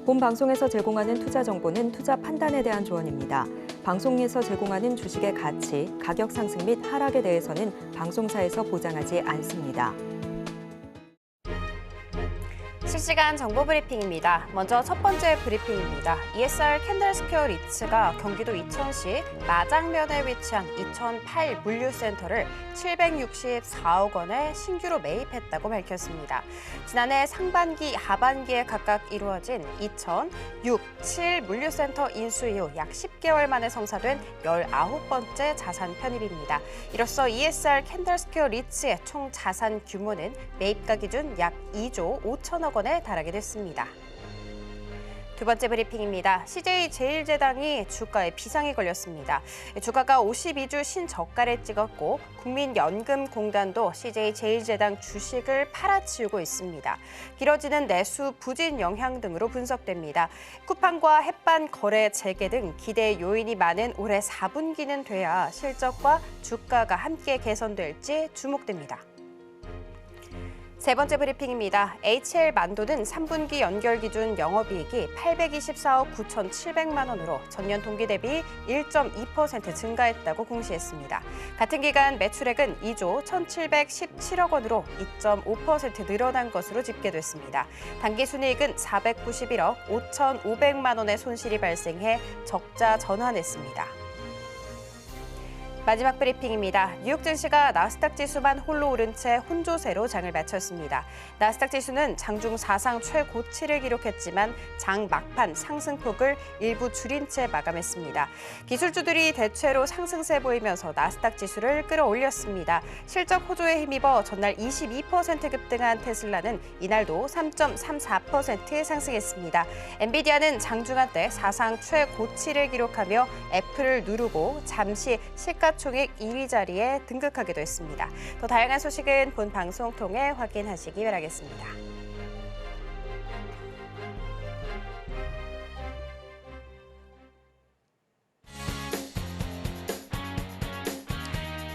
본 방송에서 제공하는 투자 정보는 투자 판단에 대한 조언입니다. 방송에서 제공하는 주식의 가치, 가격 상승 및 하락에 대해서는 방송사에서 보장하지 않습니다. 실시간 정보 브리핑입니다. 먼저 첫 번째 브리핑입니다. ESR 캔들스퀘어 리츠가 경기도 이천시 마장면에 위치한 2008 물류센터를 764억 원에 신규로 매입했다고 밝혔습니다. 지난해 상반기, 하반기에 각각 이루어진 2006, 7 물류센터 인수 이후 약 10개월 만에 성사된 19번째 자산 편입입니다. 이로써 ESR 캔들스퀘어 리츠의 총 자산 규모는 매입가 기준 약 2조 5천억 원에 달하게 됐습니다. 두 번째 브리핑입니다. CJ제일제당이 주가에 비상이 걸렸습니다. 주가가 52주 신저가를 찍었고 국민연금공단도 CJ제일제당 주식을 팔아치우고 있습니다. 길어지는 내수 부진 영향 등으로 분석됩니다. 쿠팡과 햇반 거래 재개 등 기대 요인이 많은 올해 4분기는 돼야 실적과 주가가 함께 개선될지 주목됩니다. 세 번째 브리핑입니다. HL만도는 3분기 연결 기준 영업이익이 824억 9,700만 원으로 전년 동기 대비 1.2% 증가했다고 공시했습니다. 같은 기간 매출액은 2조 1,717억 원으로 2.5% 늘어난 것으로 집계됐습니다. 당기순이익은 491억 5,500만 원의 손실이 발생해 적자 전환했습니다. 마지막 브리핑입니다. 뉴욕 증시가 나스닥 지수만 홀로 오른 채 혼조세로 장을 마쳤습니다. 나스닥 지수는 장중 사상 최고치를 기록했지만 장 막판 상승폭을 일부 줄인 채 마감했습니다. 기술주들이 대체로 상승세 보이면서 나스닥 지수를 끌어올렸습니다. 실적 호조에 힘입어 전날 22% 급등한 테슬라는 이날도 3.34% 상승했습니다. 엔비디아는 장중 한때 사상 최고치를 기록하며 애플을 누르고 잠시 시가총액 2위 자리에 등극하기도 했습니다. 더 다양한 소식은 본 방송 통해 확인하시기 바라겠습니다.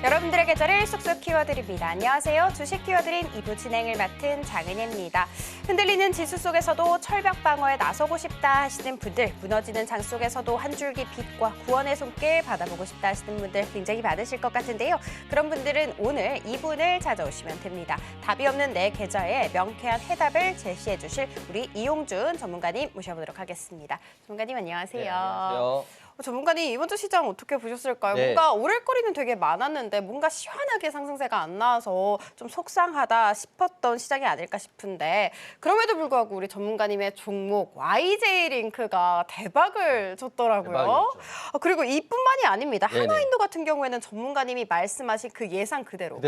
여러분들의 계절을 쏙쏙 키워드립니다. 안녕하세요. 주식 키워드린 2부 진행을 맡은 장은혜입니다. 흔들리는 지수 속에서도 철벽 방어에 나서고 싶다 하시는 분들, 무너지는 장 속에서도 한 줄기 빛과 구원의 손길 받아보고 싶다 하시는 분들 굉장히 많으실 것 같은데요. 그런 분들은 오늘 2분을 찾아오시면 됩니다. 답이 없는 내 계좌에 명쾌한 해답을 제시해 주실 우리 이용준 전문가님 모셔보도록 하겠습니다. 전문가님 안녕하세요. 네, 안녕하세요. 전문가님 이번 주 시장 어떻게 보셨을까요? 네. 뭔가 오를거리는 되게 많았는데 뭔가 시원하게 상승세가 안 나와서 좀 속상하다 싶었던 시장이 아닐까 싶은데 그럼에도 불구하고 우리 전문가님의 종목 YJ링크가 대박을 쳤더라고요. 대박이었죠. 그리고 이뿐만이 아닙니다. 네네. 하나인도 같은 경우에는 전문가님이 말씀하신 그 예상 그대로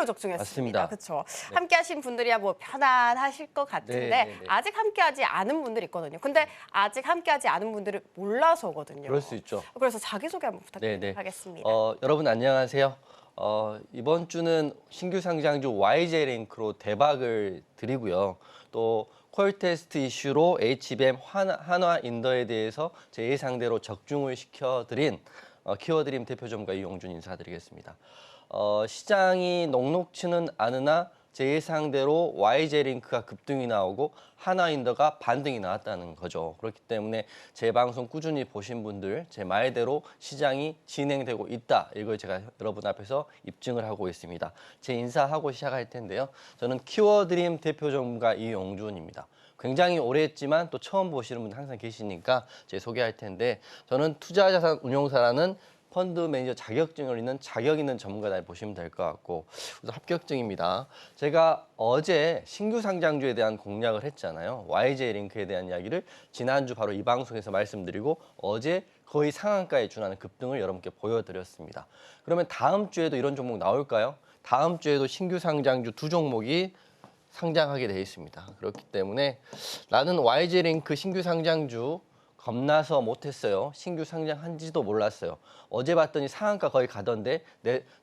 적중했습니다. 맞습니다. 그렇죠. 네. 함께하신 분들이야 뭐 편안하실 것 같은데 네네네. 아직 함께하지 않은 분들이 있거든요. 근데 아직 함께하지 않은 분들을 몰라서거든요. 그럴 수 있죠. 그래서 자기소개 한번 네네. 부탁드리겠습니다. 여러분 안녕하세요. 이번 주는 신규 상장주 YJ링크로 대박을 드리고요. 또 콜테스트 이슈로 HBM 한화인더에 대해서 제 예상대로 적중을 시켜드린 키워드림 대표 전문가 이용준 인사드리겠습니다. 시장이 녹록치는 않으나 제 예상대로 YJ링크가 급등이 나오고 한화인더가 반등이 나왔다는 거죠. 그렇기 때문에 제 방송 꾸준히 보신 분들 제 말대로 시장이 진행되고 있다. 이걸 제가 여러분 앞에서 입증을 하고 있습니다. 제 인사하고 시작할 텐데요. 저는 키워드림 대표 전문가 이용준입니다. 굉장히 오래 했지만 또 처음 보시는 분 항상 계시니까 제가 소개할 텐데 저는 투자자산 운용사라는 펀드 매니저 자격증을 있는 자격 있는 전문가다 보시면 될 것 같고 그래서 합격증입니다. 제가 어제 신규 상장주에 대한 공략을 했잖아요. YJ링크에 대한 이야기를 지난주 바로 이 방송에서 말씀드리고 어제 거의 상한가에 준하는 급등을 여러분께 보여드렸습니다. 그러면 다음 주에도 이런 종목 나올까요? 다음 주에도 신규 상장주 2종목이 상장하게 돼 있습니다. 그렇기 때문에 나는 YJ링크 신규 상장주 겁나서 못했어요. 신규 상장한지도 몰랐어요. 어제 봤더니 상한가 거의 가던데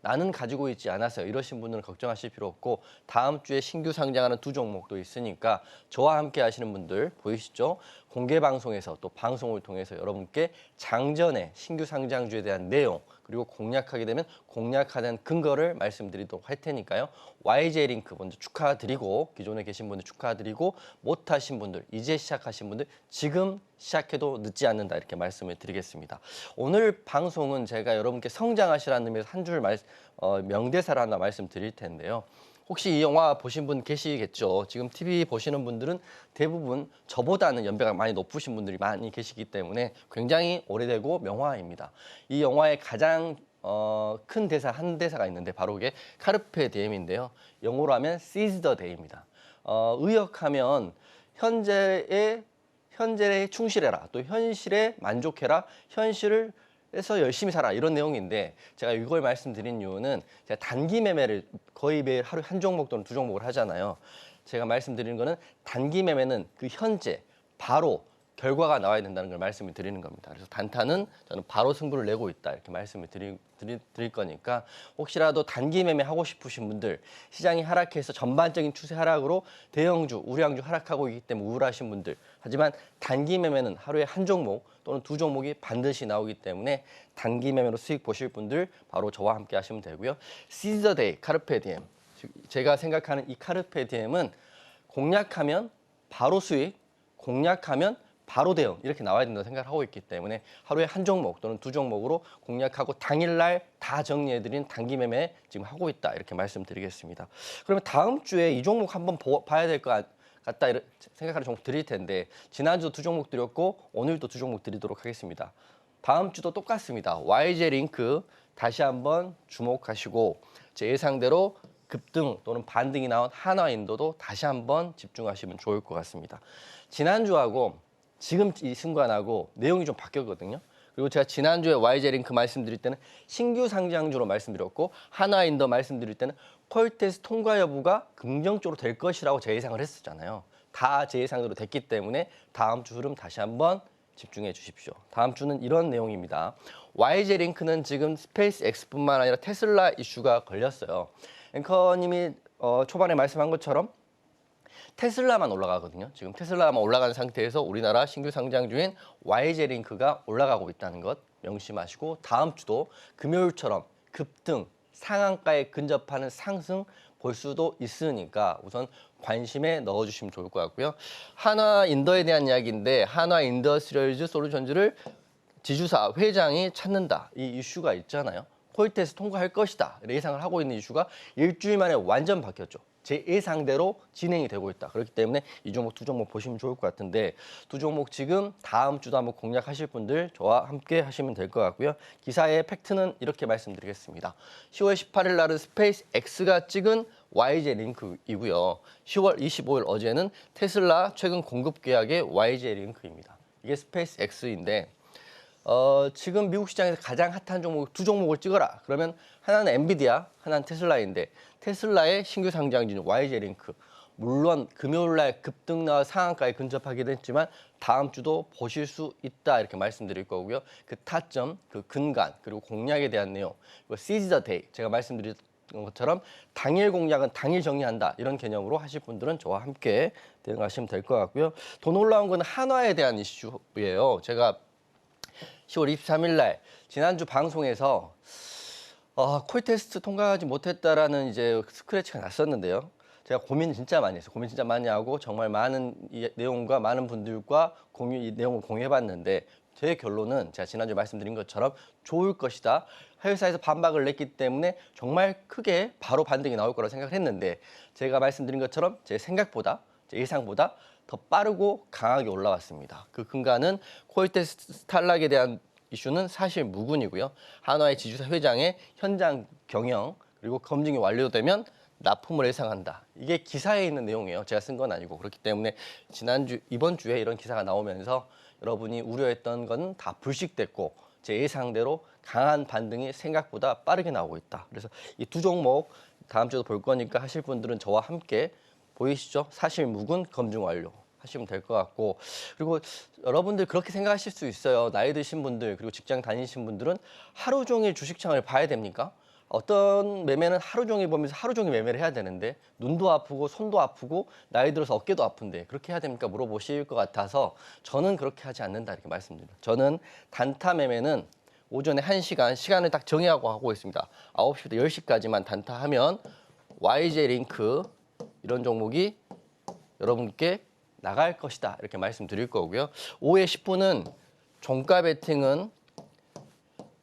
나는 가지고 있지 않았어요. 이러신 분들은 걱정하실 필요 없고 다음 주에 신규 상장하는 2종목도 있으니까 저와 함께 하시는 분들 보이시죠? 공개 방송에서 또 방송을 통해서 여러분께 장전에 신규 상장주에 대한 내용 그리고 공략하게 되면 공략하는 근거를 말씀드리도록 할 테니까요. YJ링크 먼저 축하드리고 기존에 계신 분들 축하드리고 못하신 분들 이제 시작하신 분들 지금 시작해도 늦지 않는다 이렇게 말씀을 드리겠습니다. 오늘 방송은 제가 여러분께 성장하시라는 의미에서 한 줄 명대사를 하나 말씀드릴 텐데요. 혹시 이 영화 보신 분 계시겠죠? 지금 TV 보시는 분들은 대부분 저보다는 연배가 많이 높으신 분들이 많이 계시기 때문에 굉장히 오래되고 명화입니다. 이 영화의 가장 큰 대사 한 대사가 있는데 바로 이게 카르페 디엠인데요. 영어로 하면 seize the day입니다. 의역하면 현재에 충실해라. 또 현실에 만족해라. 현실을 해서 열심히 살아 이런 내용인데 제가 이걸 말씀드린 이유는 제가 단기 매매를 거의 매일 하루에 한 종목 또는 두 종목을 하잖아요. 제가 말씀드리는 거는 단기 매매는 그 현재 바로 결과가 나와야 된다는 걸 말씀을 드리는 겁니다. 그래서 단타는 저는 바로 승부를 내고 있다 이렇게 말씀을 드릴 거니까 혹시라도 단기 매매 하고 싶으신 분들 시장이 하락해서 전반적인 추세 하락으로 대형주, 우량주 하락하고 있기 때문에 우울하신 분들 하지만 단기 매매는 하루에 한 종목 또는 두 종목이 반드시 나오기 때문에 단기 매매로 수익 보실 분들 바로 저와 함께 하시면 되고요. Seize the day, 카르페 디엠. 제가 생각하는 이 카르페 디엠은 공략하면 바로 수익, 공략하면 바로 대응 이렇게 나와야 된다고 생각을 하고 있기 때문에 하루에 한 종목 또는 두 종목으로 공략하고 당일날 다 정리해드린 단기 매매 지금 하고 있다 이렇게 말씀드리겠습니다. 그러면 다음 주에 이 종목 한번 봐야 될 것 같다 생각하는 종목 드릴 텐데 지난주도 두 종목 드렸고 오늘도 두 종목 드리도록 하겠습니다. 다음 주도 똑같습니다. YJ 링크 다시 한번 주목하시고 제 예상대로 급등 또는 반등이 나온 한화인도도 다시 한번 집중하시면 좋을 것 같습니다. 지난주하고 지금 이 순간하고 내용이 좀 바뀌었거든요. 그리고 제가 지난주에 YJ링크 말씀드릴 때는 신규 상장주로 말씀드렸고 한화인더 말씀드릴 때는 콜테스트 통과 여부가 긍정적으로 될 것이라고 제 예상을 했었잖아요. 다 제 예상대로 됐기 때문에 다음 주 흐름 다시 한번 집중해 주십시오. 다음 주는 이런 내용입니다. YJ링크는 지금 스페이스 X뿐만 아니라 테슬라 이슈가 걸렸어요. 앵커님이 초반에 말씀한 것처럼 테슬라만 올라가거든요. 지금 테슬라만 올라가는 상태에서 우리나라 신규 상장주인 YJ링크가 올라가고 있다는 것 명심하시고 다음 주도 금요일처럼 급등, 상한가에 근접하는 상승 볼 수도 있으니까 우선 관심에 넣어주시면 좋을 것 같고요. 한화인더에 대한 이야기인데 한화인더스리얼즈 솔루션즈를 지주사 회장이 찾는다. 이 이슈가 있잖아요. 콜테스트 통과할 것이다. 예상을 하고 있는 이슈가 일주일 만에 완전 바뀌었죠. 제 예상대로 진행이 되고 있다. 그렇기 때문에 이 종목 두 종목 보시면 좋을 것 같은데 두 종목 지금 다음 주도 한번 공략하실 분들 저와 함께 하시면 될 것 같고요. 기사의 팩트는 이렇게 말씀드리겠습니다. 10월 18일 날은 스페이스 X가 찍은 YJ 링크이고요. 10월 25일 어제는 테슬라 최근 공급 계약의 YJ 링크입니다. 이게 스페이스 X인데 지금 미국 시장에서 가장 핫한 종목 두 종목을 찍어라. 그러면 하나는 엔비디아, 하나는 테슬라인데 테슬라의 신규 상장주는 YJ링크. 물론 금요일날 급등 나와 상한가에 근접하기도 했지만 다음 주도 보실 수 있다 이렇게 말씀드릴 거고요. 그 타점, 그 근간, 그리고 공략에 대한 내용, seize the day 제가 말씀드린 것처럼 당일 공략은 당일 정리한다 이런 개념으로 하실 분들은 저와 함께 대응하시면 될 것 같고요. 돈 올라온 건 한화에 대한 이슈예요. 제가 10월 23일 날 지난주 방송에서 콜테스트 통과하지 못했다라는 이제 스크래치가 났었는데요. 제가 고민 진짜 많이 했어요. 고민 진짜 많이 하고 정말 많은 이 내용과 많은 분들과 이 내용을 공유해봤는데 제 결론은 제가 지난주에 말씀드린 것처럼 좋을 것이다. 회사에서 반박을 냈기 때문에 정말 크게 바로 반등이 나올 거라고 생각을 했는데 제가 말씀드린 것처럼 제 생각보다 제 예상보다 더 빠르고 강하게 올라왔습니다. 그 근간은 콜테스트 탈락에 대한 이슈는 사실 무근이고요. 한화의 지주사 회장의 현장 경영 그리고 검증이 완료되면 납품을 예상한다. 이게 기사에 있는 내용이에요. 제가 쓴 건 아니고 그렇기 때문에 이번 주에 이런 기사가 나오면서 여러분이 우려했던 건 다 불식됐고 제 예상대로 강한 반등이 생각보다 빠르게 나오고 있다. 그래서 이 두 종목 다음 주도 볼 거니까 하실 분들은 저와 함께 보이시죠? 사실 무근 검증 완료. 하시면 될 것 같고 그리고 여러분들 그렇게 생각하실 수 있어요. 나이 드신 분들 그리고 직장 다니신 분들은 하루 종일 주식창을 봐야 됩니까? 어떤 매매는 하루 종일 보면서 하루 종일 매매를 해야 되는데 눈도 아프고 손도 아프고 나이 들어서 어깨도 아픈데 그렇게 해야 됩니까? 물어보실 것 같아서 저는 그렇게 하지 않는다 이렇게 말씀드립니다. 저는 단타 매매는 오전에 1시간 시간을 딱 정해하고 하고 있습니다. 9시부터 10시까지만 단타하면 YJ 링크 이런 종목이 여러분께 나갈 것이다 이렇게 말씀드릴 거고요. 오후에 10분은 종가 베팅은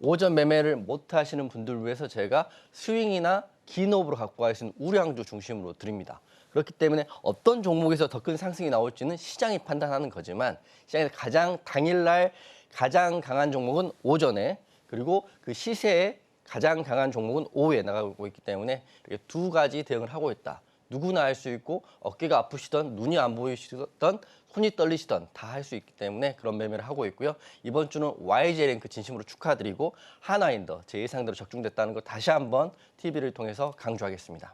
오전 매매를 못 하시는 분들을 위해서 제가 스윙이나 긴업으로 갖고 갈 수 있는 우량주 중심으로 드립니다. 그렇기 때문에 어떤 종목에서 더 큰 상승이 나올지는 시장이 판단하는 거지만 시장에서 가장 당일날 가장 강한 종목은 오전에 그리고 그 시세에 가장 강한 종목은 오후에 나가고 있기 때문에 이렇게 두 가지 대응을 하고 있다. 누구나 할 수 있고 어깨가 아프시던 눈이 안 보이시던 손이 떨리시던 다 할 수 있기 때문에 그런 매매를 하고 있고요. 이번 주는 YJ 랭크 진심으로 축하드리고 하나인더 제 예상대로 적중됐다는 거 다시 한번 TV를 통해서 강조하겠습니다.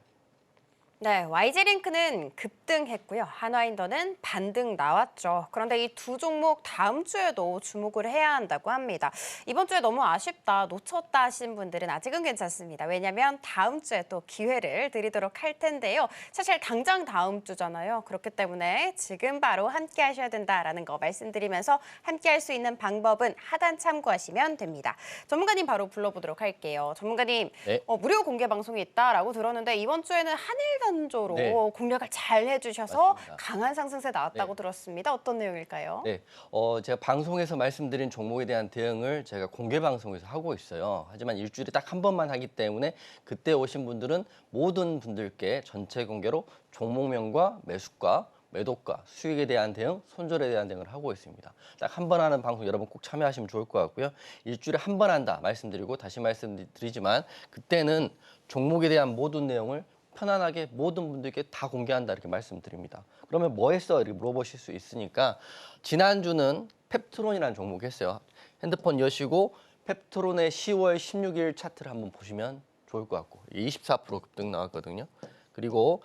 네, YG링크는 급등했고요. 한화인더는 반등 나왔죠. 그런데 이 두 종목 다음 주에도 주목을 해야 한다고 합니다. 이번 주에 너무 아쉽다, 놓쳤다 하신 분들은 아직은 괜찮습니다. 왜냐하면 다음 주에 또 기회를 드리도록 할 텐데요. 사실 당장 다음 주잖아요. 그렇기 때문에 지금 바로 함께 하셔야 된다라는 거 말씀드리면서 함께 할 수 있는 방법은 하단 참고하시면 됩니다. 전문가님 바로 불러보도록 할게요. 전문가님, 네. 무료 공개 방송이 있다라고 들었는데 이번 주에는 한일단조로 네. 공략을 잘 해주셔서 맞습니다. 강한 상승세 나왔다고 네. 들었습니다. 어떤 내용일까요? 네, 제가 방송에서 말씀드린 종목에 대한 대응을 제가 공개 방송에서 하고 있어요. 하지만 일주일에 딱 한 번만 하기 때문에 그때 오신 분들은 모든 분들께 전체 공개로 종목명과 매수가, 매도가, 수익에 대한 대응, 손절에 대한 대응을 하고 있습니다. 딱 한 번 하는 방송 여러분 꼭 참여하시면 좋을 것 같고요. 일주일에 한 번 한다 말씀드리고 다시 말씀드리지만 그때는 종목에 대한 모든 내용을 편안하게 모든 분들께 다 공개한다 이렇게 말씀드립니다. 그러면 뭐 했어? 이렇게 물어보실 수 있으니까 지난주는 펩트론이라는 종목 했어요. 핸드폰 여시고 펩트론의 10월 16일 차트를 한번 보시면 좋을 것 같고 24% 급등 나왔거든요. 그리고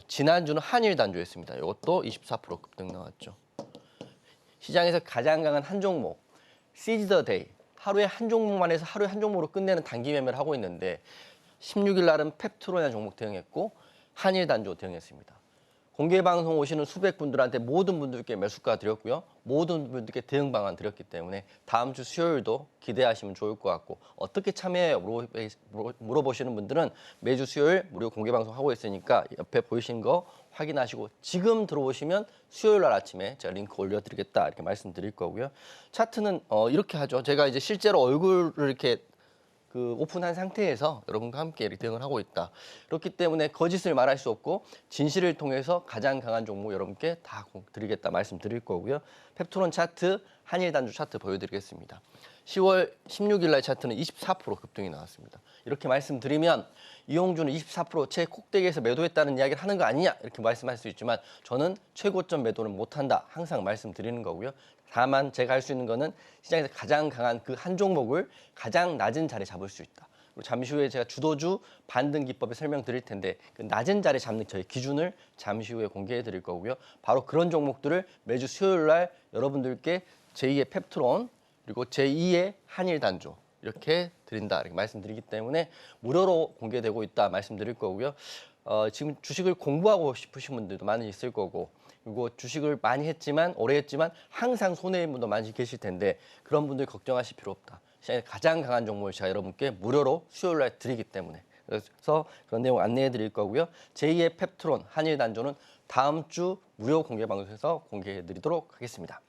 지난주는 한일 단조였습니다. 이것도 24% 급등 나왔죠. 시장에서 가장 강한 한 종목 시즈 더 데이 하루에 한 종목만 해서 하루에 한 종목으로 끝내는 단기 매매를 하고 있는데 16일 날은 펩트론이라는 종목 대응했고 한일 단조 대응했습니다. 공개 방송 오시는 수백 분들한테 모든 분들께 매수가 드렸고요. 모든 분들께 대응 방안 드렸기 때문에 다음 주 수요일도 기대하시면 좋을 것 같고 어떻게 참여해요? 물어보시는 분들은 매주 수요일 무료 공개 방송 하고 있으니까 옆에 보이시는 거 확인하시고 지금 들어오시면 수요일 날 아침에 제가 링크 올려드리겠다 이렇게 말씀드릴 거고요. 차트는 이렇게 하죠. 제가 이제 실제로 얼굴을 이렇게 오픈한 상태에서 여러분과 함께 이렇게 대응을 하고 있다. 그렇기 때문에 거짓을 말할 수 없고 진실을 통해서 가장 강한 종목 여러분께 다 드리겠다 말씀드릴 거고요. 펩트론 차트, 한일 단주 차트 보여드리겠습니다. 10월 16일 날 차트는 24% 급등이 나왔습니다. 이렇게 말씀드리면 이용주는 24% 꼭대기에서 매도했다는 이야기를 하는 거 아니냐 이렇게 말씀할 수 있지만 저는 최고점 매도는 못한다 항상 말씀드리는 거고요. 다만 제가 할 수 있는 거는 시장에서 가장 강한 그 한 종목을 가장 낮은 자리에 잡을 수 있다. 그리고 잠시 후에 제가 주도주 반등 기법을 설명드릴 텐데 그 낮은 자리에 잡는 저희 기준을 잠시 후에 공개해 드릴 거고요. 바로 그런 종목들을 매주 수요일 날 여러분들께 제2의 펩트론 그리고 제2의 한일 단조 이렇게 드린다 이렇게 말씀드리기 때문에 무료로 공개되고 있다 말씀드릴 거고요. 지금 주식을 공부하고 싶으신 분들도 많이 있을 거고 그리고 주식을 많이 했지만 오래 했지만 항상 손해인 분도 많이 계실 텐데 그런 분들 걱정하실 필요 없다. 시장에 가장 강한 종목을 제가 여러분께 무료로 수요일 날 드리기 때문에 그래서 그런 내용 안내해 드릴 거고요. 제2의 펩트론 한일 단조는 다음 주 무료 공개 방송에서 공개해 드리도록 하겠습니다.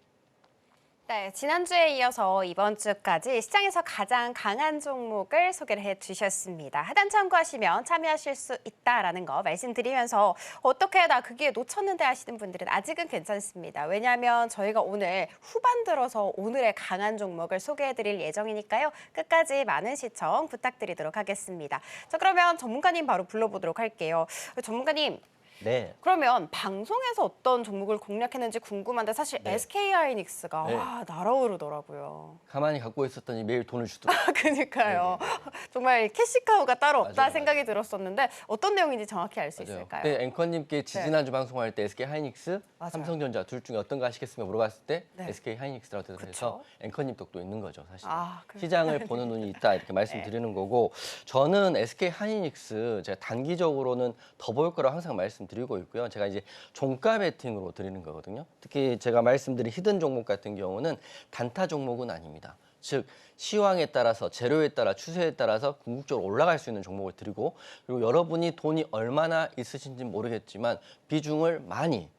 네, 지난주에 이어서 이번 주까지 시장에서 가장 강한 종목을 소개를 해주셨습니다. 하단 참고하시면 참여하실 수 있다라는 거 말씀드리면서 어떻게 나 그게 놓쳤는데 하시는 분들은 아직은 괜찮습니다. 왜냐하면 저희가 오늘 후반 들어서 오늘의 강한 종목을 소개해드릴 예정이니까요. 끝까지 많은 시청 부탁드리도록 하겠습니다. 자, 그러면 전문가님 바로 불러보도록 할게요. 전문가님. 네. 그러면 방송에서 어떤 종목을 공략했는지 궁금한데 사실 네. SK하이닉스가 네. 와, 날아오르더라고요. 가만히 갖고 있었더니 매일 돈을 주더라고요. 그러니까요. 정말 캐시카우가 따로 없다 맞아요, 생각이 들었었는데 어떤 내용인지 정확히 알 수 맞아요. 있을까요? 네, 앵커님께 지지난주 방송할 때 SK 하이닉스, 맞아요. 삼성전자 둘 중에 어떤 거 하시겠습니까 물어봤을 때 네. SK 하이닉스라고 대답해서 그쵸. 앵커님 덕도 있는 거죠, 사실. 그래요. 시장을 보는 눈이 있다 이렇게 말씀드리는 거고 저는 SK 하이닉스 제가 단기적으로는 더 볼 거라고 항상 말씀드리고 있고요. 제가 이제 종가 베팅으로 드리는 거거든요. 특히 제가 말씀드린 히든 종목 같은 경우는 단타 종목은 아닙니다. 즉 시황에 따라서 재료에 따라 추세에 따라서 궁극적으로 올라갈 수 있는 종목을 드리고 그리고 여러분이 돈이 얼마나 있으신지 모르겠지만 비중을 많이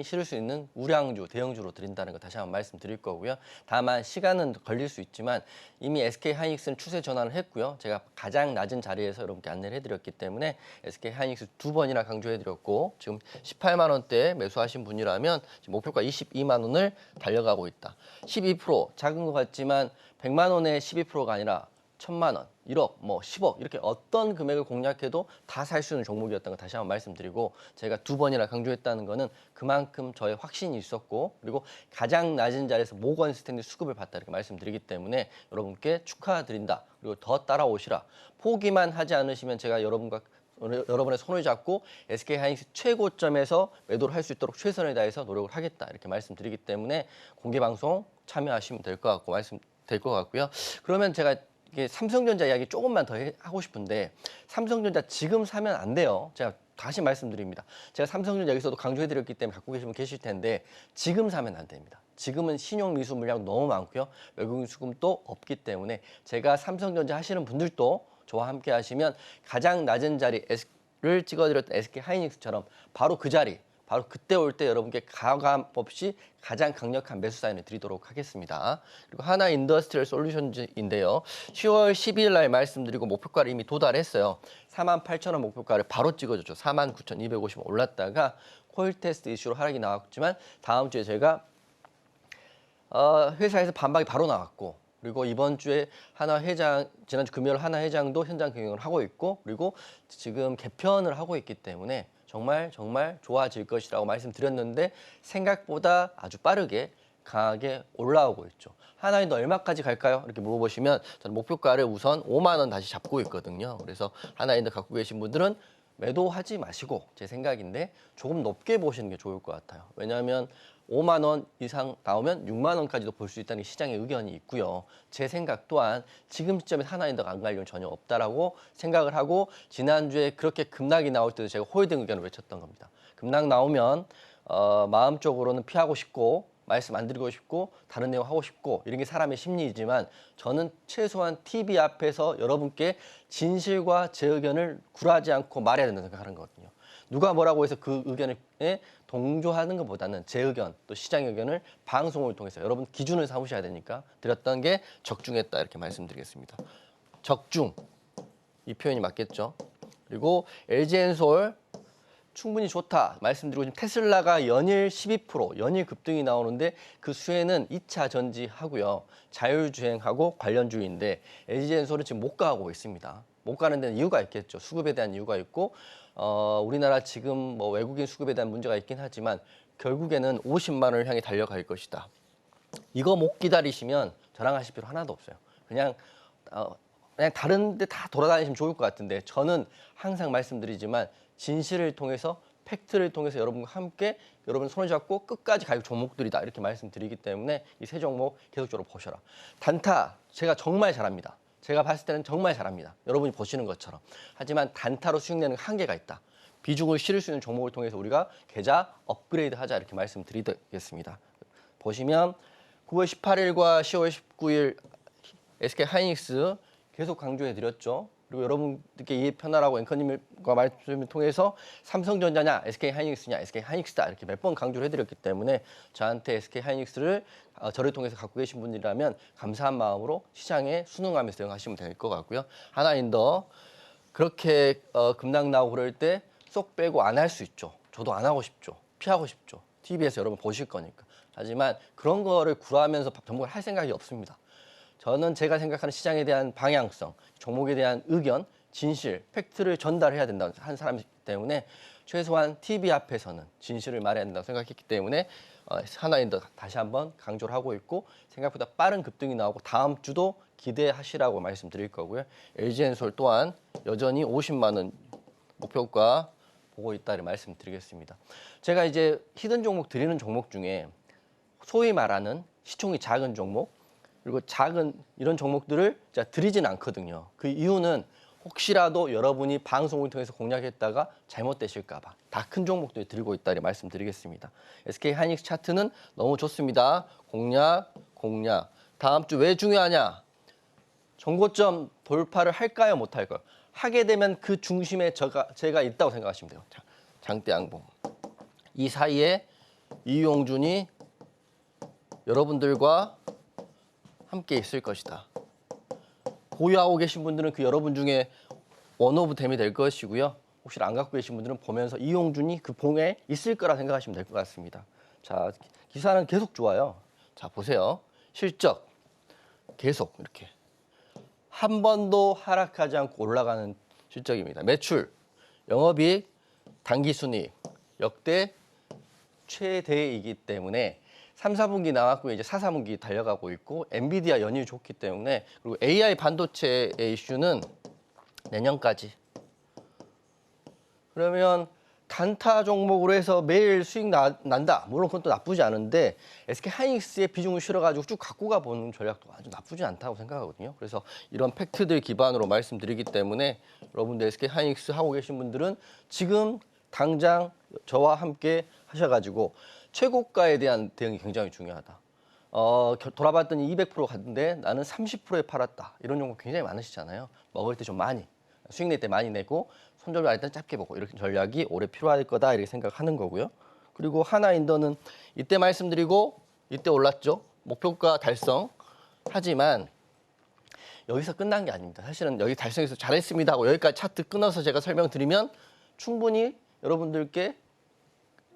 실을 수 있는 우량주, 대형주로 드린다는 거 다시 한번 말씀드릴 거고요. 다만 시간은 걸릴 수 있지만 이미 SK 하이닉스는 추세 전환을 했고요. 제가 가장 낮은 자리에서 여러분께 안내를 해드렸기 때문에 SK 하이닉스 2번이나 강조해드렸고 지금 18만 원대에 매수하신 분이라면 지금 목표가 22만 원을 달려가고 있다. 12% 작은 것 같지만 100만 원에 12%가 아니라 1,000만 원, 1억, 뭐 10억 이렇게 어떤 금액을 공략해도 다 살 수 있는 종목이었다는 거 다시 한번 말씀드리고 제가 2번이나 강조했다는 거는 그만큼 저의 확신이 있었고 그리고 가장 낮은 자리에서 모건 스탠리 수급을 받다 이렇게 말씀드리기 때문에 여러분께 축하드린다. 그리고 더 따라오시라. 포기만 하지 않으시면 제가 여러분의 손을 잡고 SK 하이닉스 최고점에서 매도를 할 수 있도록 최선을 다해서 노력을 하겠다 이렇게 말씀드리기 때문에 공개 방송 참여하시면 될 것 같고요. 그러면 제가 이게 삼성전자 이야기 조금만 더 하고 싶은데 삼성전자 지금 사면 안 돼요. 제가 다시 말씀드립니다. 제가 삼성전자 여기서도 강조해드렸기 때문에 갖고 계신 분 계실 텐데 지금 사면 안 됩니다. 지금은 신용 미수 물량 너무 많고요. 외국인 수급도 없기 때문에 제가 삼성전자 하시는 분들도 저와 함께 하시면 가장 낮은 자리를 찍어드렸던 SK 하이닉스처럼 바로 그 자리 바로 그때 올 때 여러분께 가감 없이 가장 강력한 매수 사인을 드리도록 하겠습니다. 그리고 하나 인더스트리얼 솔루션즈인데요. 10월 12일 날 말씀드리고 목표가를 이미 도달했어요. 48,000원 목표가를 바로 찍어줬죠. 49,250원 올랐다가 코일 테스트 이슈로 하락이 나왔지만 다음 주에 제가 회사에서 반박이 바로 나왔고 그리고 이번 주에 하나 회장, 지난주 금요일 하나 회장도 현장 경영을 하고 있고 그리고 지금 개편을 하고 있기 때문에 정말 좋아질 것이라고 말씀드렸는데 생각보다 아주 빠르게 강하게 올라오고 있죠. 하나인더 얼마까지 갈까요? 이렇게 물어보시면 저는 목표가를 우선 5만 원 다시 잡고 있거든요. 그래서 하나인더 갖고 계신 분들은 매도하지 마시고 제 생각인데 조금 높게 보시는 게 좋을 것 같아요. 왜냐하면 5만 원 이상 나오면 6만 원까지도 볼 수 있다는 시장의 의견이 있고요. 제 생각 또한 지금 시점에 하나인더가 안 갈 일은 전혀 없다라고 생각을 하고 지난주에 그렇게 급락이 나올 때도 제가 홀딩 의견을 외쳤던 겁니다. 급락 나오면 마음적으로는 피하고 싶고 말씀 안 드리고 싶고 다른 내용 하고 싶고 이런 게 사람의 심리이지만 저는 최소한 TV 앞에서 여러분께 진실과 제 의견을 굴하지 않고 말해야 된다고 생각하는 거거든요. 누가 뭐라고 해서 그 의견에 동조하는 것보다는 제 의견 또 시장의 의견을 방송을 통해서 여러분 기준을 삼으셔야 되니까 드렸던 게 적중했다 이렇게 말씀드리겠습니다. 적중 이 표현이 맞겠죠. 그리고 LG엔솔 충분히 좋다 말씀드리고 지금 테슬라가 연일 12% 연일 급등이 나오는데 그 수혜는 2차 전지하고요. 자율주행하고 관련주인데 LG엔솔은 지금 못 가고 있습니다. 못 가는 데는 이유가 있겠죠. 수급에 대한 이유가 있고 우리나라 지금 뭐 외국인 수급에 대한 문제가 있긴 하지만 결국에는 50만 원을 향해 달려갈 것이다. 이거 못 기다리시면 저랑 하실 필요 하나도 없어요. 그냥 다른 데 다 돌아다니시면 좋을 것 같은데 저는 항상 말씀드리지만 진실을 통해서 팩트를 통해서 여러분과 함께 여러분 손을 잡고 끝까지 갈 종목들이다 이렇게 말씀드리기 때문에 이 세 종목 계속적으로 보셔라. 단타 제가 정말 잘합니다. 제가 봤을 때는 정말 잘합니다. 여러분이 보시는 것처럼. 하지만 단타로 수익내는 한계가 있다. 비중을 실을 수 있는 종목을 통해서 우리가 계좌 업그레이드 하자 이렇게 말씀드리겠습니다. 보시면 9월 18일과 10월 19일 SK 하이닉스 계속 강조해 드렸죠. 그리고 여러분들께 이해 편하라고 앵커님과 말씀을 통해서 삼성전자냐 SK 하이닉스냐 SK 하이닉스다 이렇게 몇 번 강조를 해드렸기 때문에 저한테 SK 하이닉스를 저를 통해서 갖고 계신 분이라면 감사한 마음으로 시장에 순응하면서 대응하시면 될 것 같고요. 하나인더 그렇게 급락 나오고 그럴 때 쏙 빼고 안 할 수 있죠. 저도 안 하고 싶죠. 피하고 싶죠. TV에서 여러분 보실 거니까. 하지만 그런 거를 구라하면서 전복을 할 생각이 없습니다. 저는 제가 생각하는 시장에 대한 방향성, 종목에 대한 의견 진실, 팩트를 전달해야 된다는 한 사람이기 때문에 최소한 TV 앞에서는 진실을 말해야 된다고 생각했기 때문에 하나인더 다시 한번 강조를 하고 있고 생각보다 빠른 급등이 나오고 다음 주도 기대하시라고 말씀드릴 거고요. LG엔솔 또한 여전히 50만 원 목표가 보고 있다를 말씀드리겠습니다. 제가 이제 히든 종목 드리는 종목 중에 소위 말하는 시총이 작은 종목 그리고 작은 이런 종목들을 제가 드리진 않거든요. 그 이유는 혹시라도 여러분이 방송을 통해서 공략했다가 잘못되실까 봐 다 큰 종목들 들고 있다를 말씀드리겠습니다. SK 하이닉스 차트는 너무 좋습니다. 공략. 다음 주 왜 중요하냐? 정고점 돌파를 할까요? 못할까요? 하게 되면 그 중심에 제가 있다고 생각하시면 돼요. 장대 양봉. 이 사이에 이용준이 여러분들과 함께 있을 것이다. 보유하고 계신 분들은 그 여러분 중에 원오브 댐이 될 것이고요. 혹시 안 갖고 계신 분들은 보면서 이용준이 그 봉에 있을 거라 생각하시면 될 것 같습니다. 자, 기사는 계속 좋아요. 자, 보세요. 실적 계속 이렇게 한 번도 하락하지 않고 올라가는 실적입니다. 매출, 영업이익, 당기순이익 역대 최대이기 때문에 3, 4분기 나왔고 이제 4, 4분기 달려가고 있고 엔비디아 연휴 좋기 때문에 그리고 AI 반도체의 이슈는 내년까지. 그러면 단타 종목으로 해서 매일 수익 난다. 물론 그건 또 나쁘지 않은데 SK 하이닉스의 비중을 실어가지고 쭉 갖고 가보는 전략도 아주 나쁘지 않다고 생각하거든요. 그래서 이런 팩트들 기반으로 말씀드리기 때문에 여러분들 SK 하이닉스 하고 계신 분들은 지금 당장 저와 함께 하셔가지고 최고가에 대한 대응이 굉장히 중요하다. 돌아봤더니 200% 갔는데 나는 30%에 팔았다. 이런 종목 굉장히 많으시잖아요. 먹을 때 좀 많이, 수익 낼 때 많이 내고 손절을 할 때 짧게 보고 이렇게 전략이 오래 필요할 거다 이렇게 생각하는 거고요. 그리고 하나인더는 이때 말씀드리고 이때 올랐죠. 목표가 달성. 하지만 여기서 끝난 게 아닙니다. 사실은 여기 달성해서 잘했습니다 하고 여기까지 차트 끊어서 제가 설명드리면 충분히 여러분들께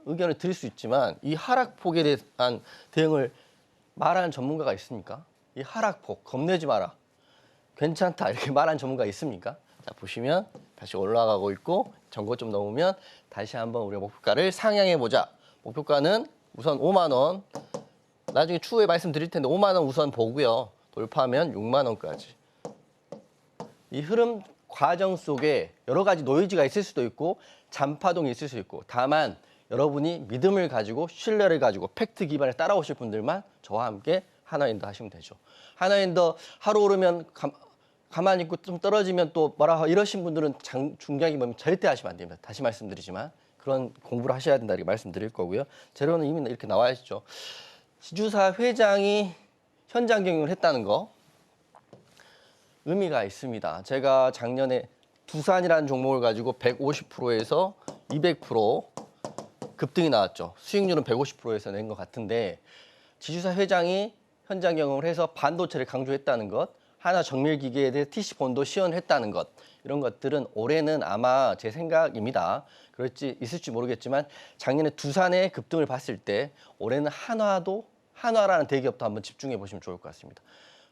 의견을 드릴 수 있지만 이 하락폭에 대한 대응을 말하는 전문가가 있습니까? 이 하락폭 겁내지 마라. 괜찮다 이렇게 말하는 전문가가 있습니까? 자, 보시면 다시 올라가고 있고 전고점 넘으면 다시 한번 우리가 목표가를 상향해 보자. 목표가는 우선 5만 원. 나중에 추후에 말씀드릴 텐데 5만 원 우선 보고요. 돌파하면 6만 원까지. 이 흐름 과정 속에 여러 가지 노이즈가 있을 수도 있고 잔파동이 있을 수 있고 다만 여러분이 믿음을 가지고 신뢰를 가지고 팩트 기반에 따라오실 분들만 저와 함께 하나인더 하시면 되죠. 하나인더 하루 오르면 가만히 있고 좀 떨어지면 또 뭐라 이러신 분들은 중장기 보면 절대 하시면 안 됩니다. 다시 말씀드리지만 그런 공부를 하셔야 된다 이렇게 말씀드릴 거고요. 재료는 이미 이렇게 나와 있죠. 지주사 회장이 현장 경영을 했다는 거 의미가 있습니다. 제가 작년에 두산이라는 종목을 가지고 150%에서 200% 급등이 나왔죠. 수익률은 150%에서 낸 것 같은데 지주사 회장이 현장 경영을 해서 반도체를 강조했다는 것, 하나 정밀기계에 대해 TC본도 시연했다는 것 이런 것들은 올해는 아마 제 생각입니다. 그럴지 있을지 모르겠지만 작년에 두산의 급등을 봤을 때 올해는 한화라는 대기업도 한번 집중해 보시면 좋을 것 같습니다.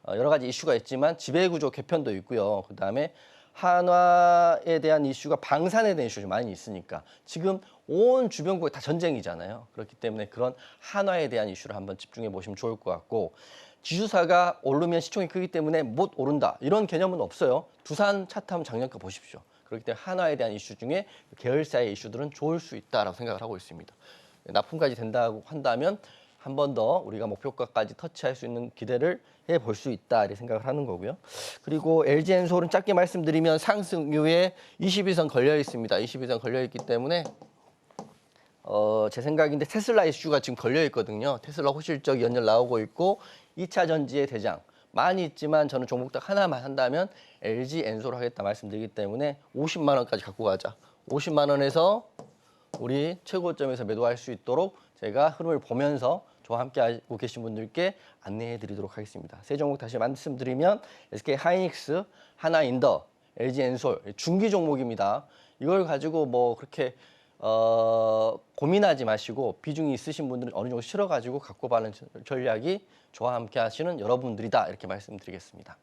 여러 가지 이슈가 있지만 지배구조 개편도 있고요. 그다음에 한화에 대한 이슈가 방산에 대한 이슈가 많이 있으니까 지금 온 주변국에 다 전쟁이잖아요. 그렇기 때문에 그런 한화에 대한 이슈를 한번 집중해 보시면 좋을 것 같고 지주사가 오르면 시총이 크기 때문에 못 오른다. 이런 개념은 없어요. 두산 차트 한번 작년 거 보십시오. 그렇기 때문에 한화에 대한 이슈 중에 계열사의 이슈들은 좋을 수 있다라고 생각을 하고 있습니다. 납품까지 된다고 한다면 한 번 더 우리가 목표가까지 터치할 수 있는 기대를 해볼 수 있다 이렇게 생각을 하는 거고요. 그리고 LG엔솔은 짧게 말씀드리면 상승 이후에 22선 걸려 있습니다. 22선 걸려 있기 때문에 제 생각인데 테슬라 이슈가 지금 걸려 있거든요. 테슬라 호실적 연결 나오고 있고 2차 전지의 대장 많이 있지만 저는 종목 딱 하나만 한다면 LG엔솔 하겠다 말씀드리기 때문에 50만 원까지 갖고 가자. 50만 원에서 우리 최고점에서 매도할 수 있도록 제가 흐름을 보면서 저와 함께 하고 계신 분들께 안내해 드리도록 하겠습니다. 세 종목 다시 말씀드리면 SK 하이닉스, 하나인더, LG엔솔 중기 종목입니다. 이걸 가지고 뭐 그렇게 고민하지 마시고 비중이 있으신 분들은 어느 정도 실어가지고 갖고 가는 전략이 저와 함께 하시는 여러분들이다 이렇게 말씀드리겠습니다.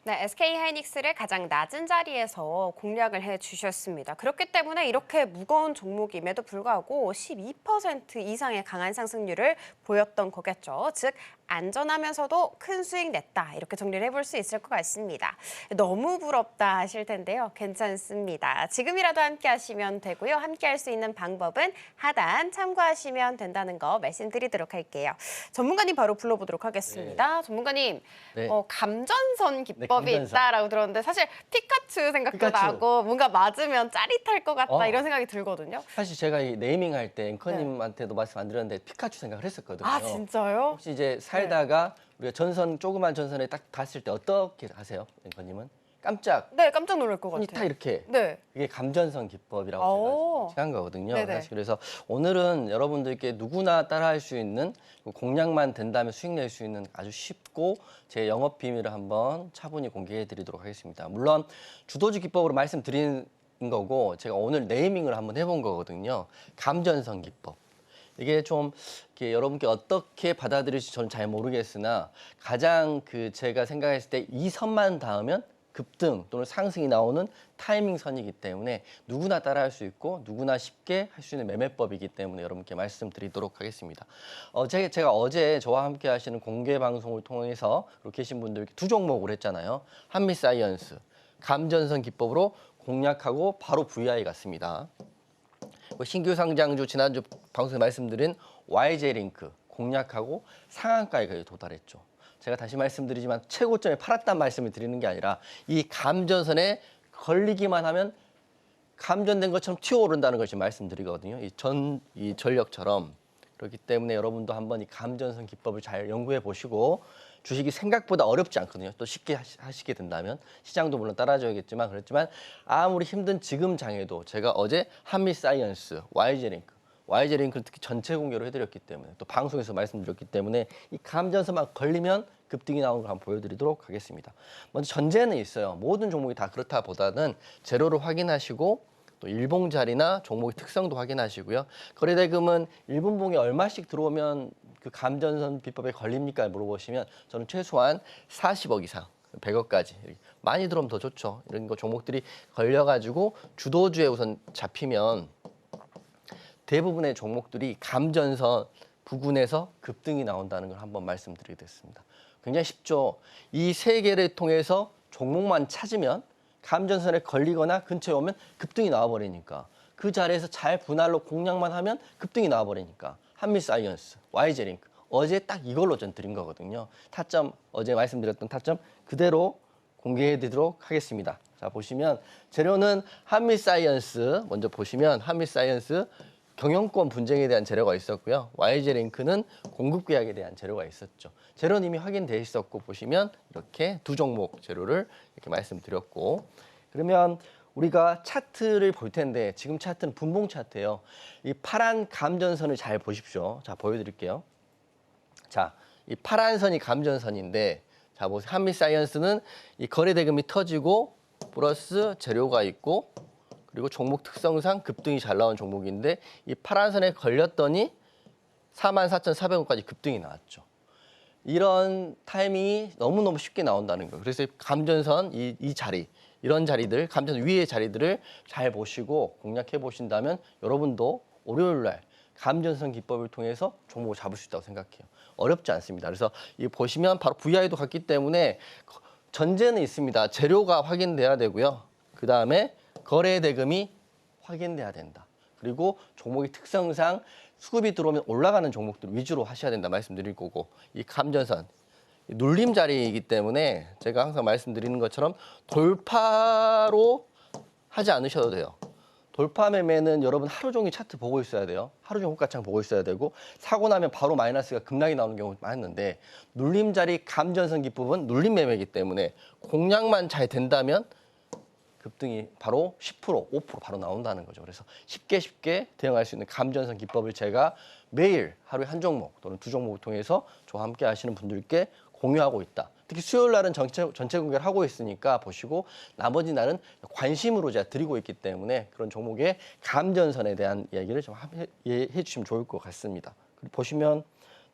네, SK하이닉스를 가장 낮은 자리에서 공략을 해주셨습니다. 그렇기 때문에 이렇게 무거운 종목임에도 불구하고 12% 이상의 강한 상승률을 보였던 거겠죠. 즉 안전하면서도 큰 수익 냈다. 이렇게 정리를 해볼 수 있을 것 같습니다. 너무 부럽다 하실 텐데요. 괜찮습니다. 지금이라도 함께 하시면 되고요. 함께 할 수 있는 방법은 하단 참고하시면 된다는 거 말씀드리도록 할게요. 전문가님 바로 불러보도록 하겠습니다. 전문가님, 네. 감전선 기법이 감전선. 있다라고 들었는데 사실 피카츄 생각도 피카츄. 나고 뭔가 맞으면 짜릿할 것 같다 이런 생각이 들거든요. 사실 제가 이 네이밍 할 때 앵커님한테도 말씀 안 드렸는데 피카츄 생각을 했었거든요. 아 진짜요? 혹시 이제 살다가 우리가 전선 조그만 전선에 딱 닿았을 때 어떻게 하세요, 앵커님은? 깜짝 네, 깜짝 놀랄 것 손이 딱 같아요. 이렇게 네. 이게 감전선 기법이라고 오. 제가 한 거거든요. 네네. 사실 그래서 오늘은 여러분들께 누구나 따라할 수 있는 공략만 된다면 수익 낼 수 있는 아주 쉽고 제 영업 비밀을 한번 차분히 공개해 드리도록 하겠습니다. 물론 주도주 기법으로 말씀드린 거고 제가 오늘 네이밍을 한번 해본 거거든요. 감전선 기법. 이게 좀 이렇게 여러분께 어떻게 받아들일지 저는 잘 모르겠으나 가장 제가 생각했을 때 이 선만 닿으면 급등 또는 상승이 나오는 타이밍 선이기 때문에 누구나 따라할 수 있고 누구나 쉽게 할 수 있는 매매법이기 때문에 여러분께 말씀드리도록 하겠습니다. 제가 어제 저와 함께 하시는 공개 방송을 통해서 이렇게 계신 분들께 두 종목을 했잖아요. 한미사이언스, 감전선 기법으로 공략하고 바로 VI 갔습니다. 신규 상장주 지난주 방송에 말씀드린 YJ링크 공략하고 상한가에 거의 도달했죠. 제가 다시 말씀드리지만 최고점에 팔았다는 말씀을 드리는 게 아니라 이 감전선에 걸리기만 하면 감전된 것처럼 튀어오른다는 걸 지금 말씀드리거든요. 이 전력처럼. 그렇기 때문에 여러분도 한번 이 감전선 기법을 잘 연구해 보시고 주식이 생각보다 어렵지 않거든요. 또 쉽게 하시게 된다면 시장도 물론 따라줘야겠지만 그렇지만 아무리 힘든 지금 장에도 제가 어제 한미사이언스, YJ링크 특히 전체 공개로 해드렸기 때문에 또 방송에서 말씀드렸기 때문에 이 감전선만 걸리면 급등이 나오는 걸 한번 보여드리도록 하겠습니다. 먼저 전제는 있어요. 모든 종목이 다 그렇다보다는 재료를 확인하시고 또 일봉자리나 종목의 특성도 확인하시고요. 거래대금은 1분봉에 얼마씩 들어오면 그 감전선 비법에 걸립니까? 물어보시면 저는 최소한 40억 이상, 100억까지 많이 들어오면 더 좋죠. 이런 거 종목들이 걸려가지고 주도주에 우선 잡히면 대부분의 종목들이 감전선 부근에서 급등이 나온다는 걸 한번 말씀드리겠습니다. 굉장히 쉽죠. 이 세 개를 통해서 종목만 찾으면 감전선에 걸리거나 근처에 오면 급등이 나와버리니까 그 자리에서 잘 분할로 공략만 하면 급등이 나와버리니까 한미사이언스, YJ링크 어제 딱 이걸로 전 드린 거거든요. 타점 어제 말씀드렸던 타점 그대로 공개해 드리도록 하겠습니다. 자 보시면 재료는 한미사이언스 먼저 보시면 한미사이언스 경영권 분쟁에 대한 재료가 있었고요. YJ링크는 공급 계약에 대한 재료가 있었죠. 재료는 이미 확인돼 있었고 보시면 이렇게 두 종목 재료를 이렇게 말씀드렸고 그러면 우리가 차트를 볼 텐데 지금 차트는 분봉 차트예요. 이 파란 감전선을 잘 보십시오. 자 보여드릴게요. 자, 이 파란 선이 감전선인데 자 보세요. 한미사이언스는 이 거래대금이 터지고 플러스 재료가 있고 그리고 종목 특성상 급등이 잘 나온 종목인데 이 파란 선에 걸렸더니 44,400원까지 급등이 나왔죠. 이런 타이밍이 너무너무 쉽게 나온다는 거예요. 그래서 감전선 이 자리, 이런 자리들, 감전선 위의 자리들을 잘 보시고 공략해 보신다면 여러분도 월요일 날 감전선 기법을 통해서 종목을 잡을 수 있다고 생각해요. 어렵지 않습니다. 그래서 이 보시면 바로 VI도 갔기 때문에 전제는 있습니다. 재료가 확인돼야 되고요. 그 다음에 거래 대금이 확인돼야 된다. 그리고 종목의 특성상 수급이 들어오면 올라가는 종목들 위주로 하셔야 된다 말씀드릴 거고 이 감전선 눌림 자리이기 때문에 제가 항상 말씀드리는 것처럼 돌파로 하지 않으셔도 돼요. 돌파 매매는 여러분 하루 종일 차트 보고 있어야 돼요. 하루 종일 호가창 보고 있어야 되고 사고 나면 바로 마이너스가 급락이 나오는 경우가 많았는데 눌림 자리 감전선 기법은 눌림 매매이기 때문에 공략만 잘 된다면 급등이 바로 10%, 5% 바로 나온다는 거죠. 그래서 쉽게 대응할 수 있는 감전선 기법을 제가 매일 하루에 한 종목 또는 두 종목을 통해서 저와 함께 하시는 분들께 공유하고 있다. 특히 수요일 날은 전체 공개를 하고 있으니까 보시고 나머지 날은 관심으로 제가 드리고 있기 때문에 그런 종목의 감전선에 대한 이야기를 좀 해주시면 좋을 것 같습니다. 그리고 보시면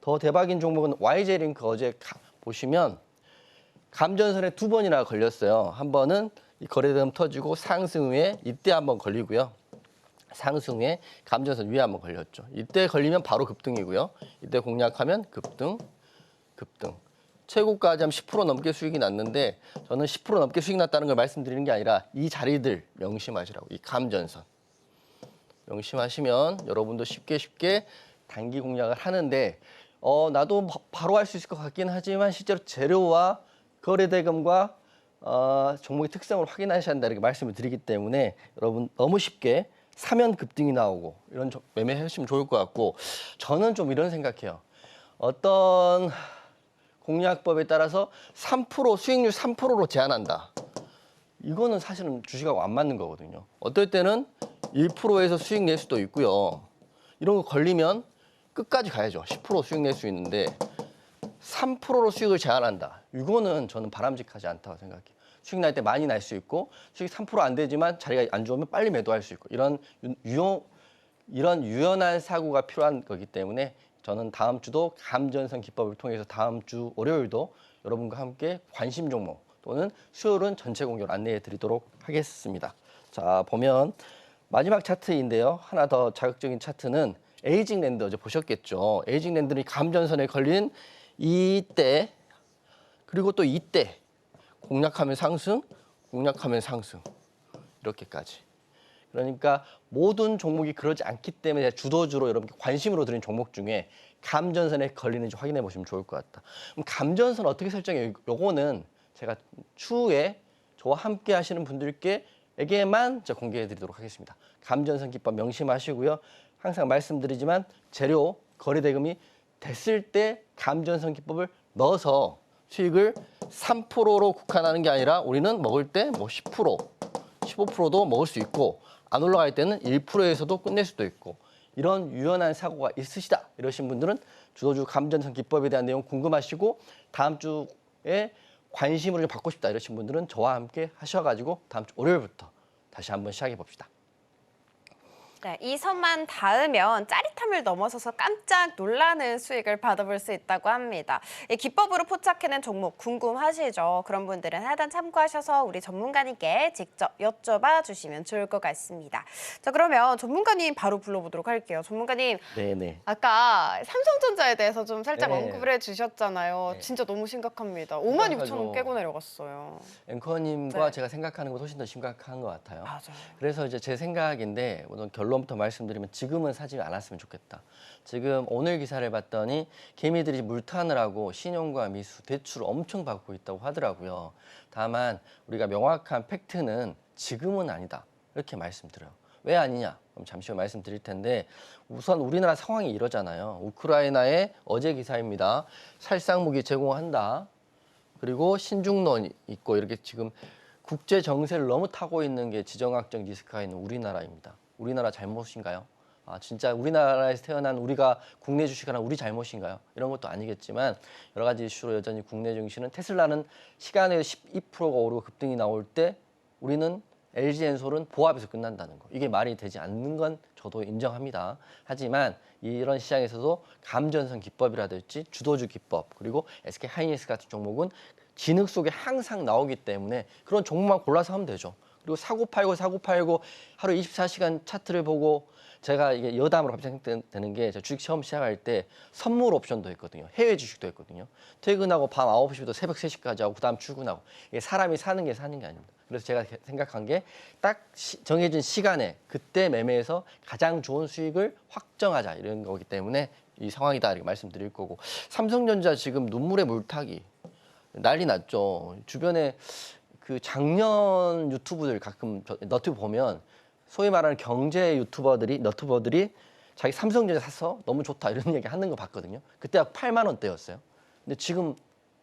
더 대박인 종목은 YJ링크 어제 보시면 감전선에 두 번이나 걸렸어요. 한 번은 이 거래대금 터지고 상승 후에 이때 한번 걸리고요. 상승 후에 감전선 위에 한번 걸렸죠. 이때 걸리면 바로 급등이고요. 이때 공략하면 급등, 급등. 최고까지 하면 10% 넘게 수익이 났는데 저는 10% 넘게 수익 났다는 걸 말씀드리는 게 아니라 이 자리들 명심하시라고. 이 감전선. 명심하시면 여러분도 쉽게 단기 공략을 하는데 나도 바로 할 수 있을 것 같긴 하지만 실제로 재료와 거래대금과 종목의 특성을 확인하셔야 한다 이렇게 말씀을 드리기 때문에 여러분 너무 쉽게 사면 급등이 나오고 이런 매매 하시면 좋을 것 같고 저는 좀 이런 생각해요. 어떤 공략법에 따라서 3% 수익률 3%로 제한한다. 이거는 사실은 주식하고 안 맞는 거거든요. 어떨 때는 1%에서 수익 낼 수도 있고요. 이런 거 걸리면 끝까지 가야죠. 10% 수익 낼 수 있는데 3%로 수익을 제한한다. 이거는 저는 바람직하지 않다고 생각해요. 수익 날 때 많이 날 수 있고 수익 3% 안 되지만 자리가 안 좋으면 빨리 매도할 수 있고 이런 유연한 사고가 필요한 거기 때문에 저는 다음 주도 감전선 기법을 통해서 다음 주 월요일도 여러분과 함께 관심 종목 또는 수요일은 전체 공개를 안내해 드리도록 하겠습니다. 자, 보면 마지막 차트인데요. 하나 더 자극적인 차트는 에이징랜드 어제 보셨겠죠. 에이징랜드는 감전선에 걸린 이때 그리고 또 이때 공략하면 상승, 공략하면 상승 이렇게까지. 그러니까 모든 종목이 그러지 않기 때문에 주도주로 여러분께 관심으로 드린 종목 중에 감전선에 걸리는지 확인해 보시면 좋을 것 같다. 그럼 감전선 어떻게 설정해요? 요거는 제가 추후에 저와 함께 하시는 분들께에게만 제가 공개해 드리도록 하겠습니다. 감전선 기법 명심하시고요. 항상 말씀드리지만 재료, 거래대금이 됐을 때 감전선 기법을 넣어서 수익을 3%로 국한하는 게 아니라 우리는 먹을 때 뭐 10%, 15%도 먹을 수 있고 안 올라갈 때는 1%에서도 끝낼 수도 있고 이런 유연한 사고가 있으시다 이러신 분들은 주도주 감전선 기법에 대한 내용 궁금하시고 다음 주에 관심을 좀 받고 싶다 이러신 분들은 저와 함께 하셔가지고 다음 주 월요일부터 다시 한번 시작해 봅시다. 네, 이 선만 닿으면 짜릿함을 넘어서서 깜짝 놀라는 수익을 받아볼 수 있다고 합니다. 이 기법으로 포착해낸 종목 궁금하시죠? 그런 분들은 하단 참고하셔서 우리 전문가님께 직접 여쭤봐 주시면 좋을 것 같습니다. 자, 그러면 전문가님 바로 불러보도록 할게요. 전문가님, 네네. 아까 삼성전자에 대해서 좀 살짝 네. 언급을 해주셨잖아요. 네. 진짜 너무 심각합니다. 5만 6천 원 심각하죠. 깨고 내려갔어요. 앵커님과 네. 제가 생각하는 것보다 훨씬 더 심각한 것 같아요. 맞아요. 그래서 이제 제 생각인데 우선 결론부터 말씀드리면 지금은 사지 않았으면 좋겠다. 지금 오늘 기사를 봤더니 개미들이 물타느라고 신용과 미수, 대출 엄청 받고 있다고 하더라고요. 다만 우리가 명확한 팩트는 지금은 아니다. 이렇게 말씀드려요. 왜 아니냐? 그럼 잠시 후 말씀드릴 텐데 우선 우리나라 상황이 이러잖아요. 우크라이나의 어제 기사입니다. 살상무기 제공한다. 그리고 신중론 있고 이렇게 지금 국제 정세를 너무 타고 있는 게 지정학적 리스크가 있는 우리나라입니다. 우리나라 잘못인가요? 진짜 우리나라에서 태어난 우리가 국내 주식하는 우리 잘못인가요? 이런 것도 아니겠지만 여러 가지 이슈로 여전히 국내 증시는 테슬라는 시간에 12%가 오르고 급등이 나올 때 우리는 LG엔솔은 보합에서 끝난다는 거. 이게 말이 되지 않는 건 저도 인정합니다. 하지만 이런 시장에서도 감전선 기법이라든지 주도주 기법 그리고 SK 하이닉스 같은 종목은 진흙 속에 항상 나오기 때문에 그런 종목만 골라서 하면 되죠. 그리고 사고 팔고 하루 24시간 차트를 보고 제가 이게 여담으로 갑자기 생각되는 게 제가 주식 처음 시작할 때 선물 옵션도 했거든요. 해외 주식도 했거든요. 퇴근하고 밤 9시부터 새벽 3시까지 하고 그다음 출근하고 이게 사람이 사는 게 아닙니다. 그래서 제가 생각한 게 딱 정해진 시간에 그때 매매해서 가장 좋은 수익을 확정하자 이런 거기 때문에 이 상황이다 이렇게 말씀드릴 거고 삼성전자 지금 눈물의 물타기 난리 났죠. 주변에 그 작년 유튜브들 가끔 너튜브 보면 소위 말하는 경제 너튜버들이 자기 삼성전자 사서 너무 좋다 이런 얘기 하는 거 봤거든요. 그때가 8만 원대였어요. 근데 지금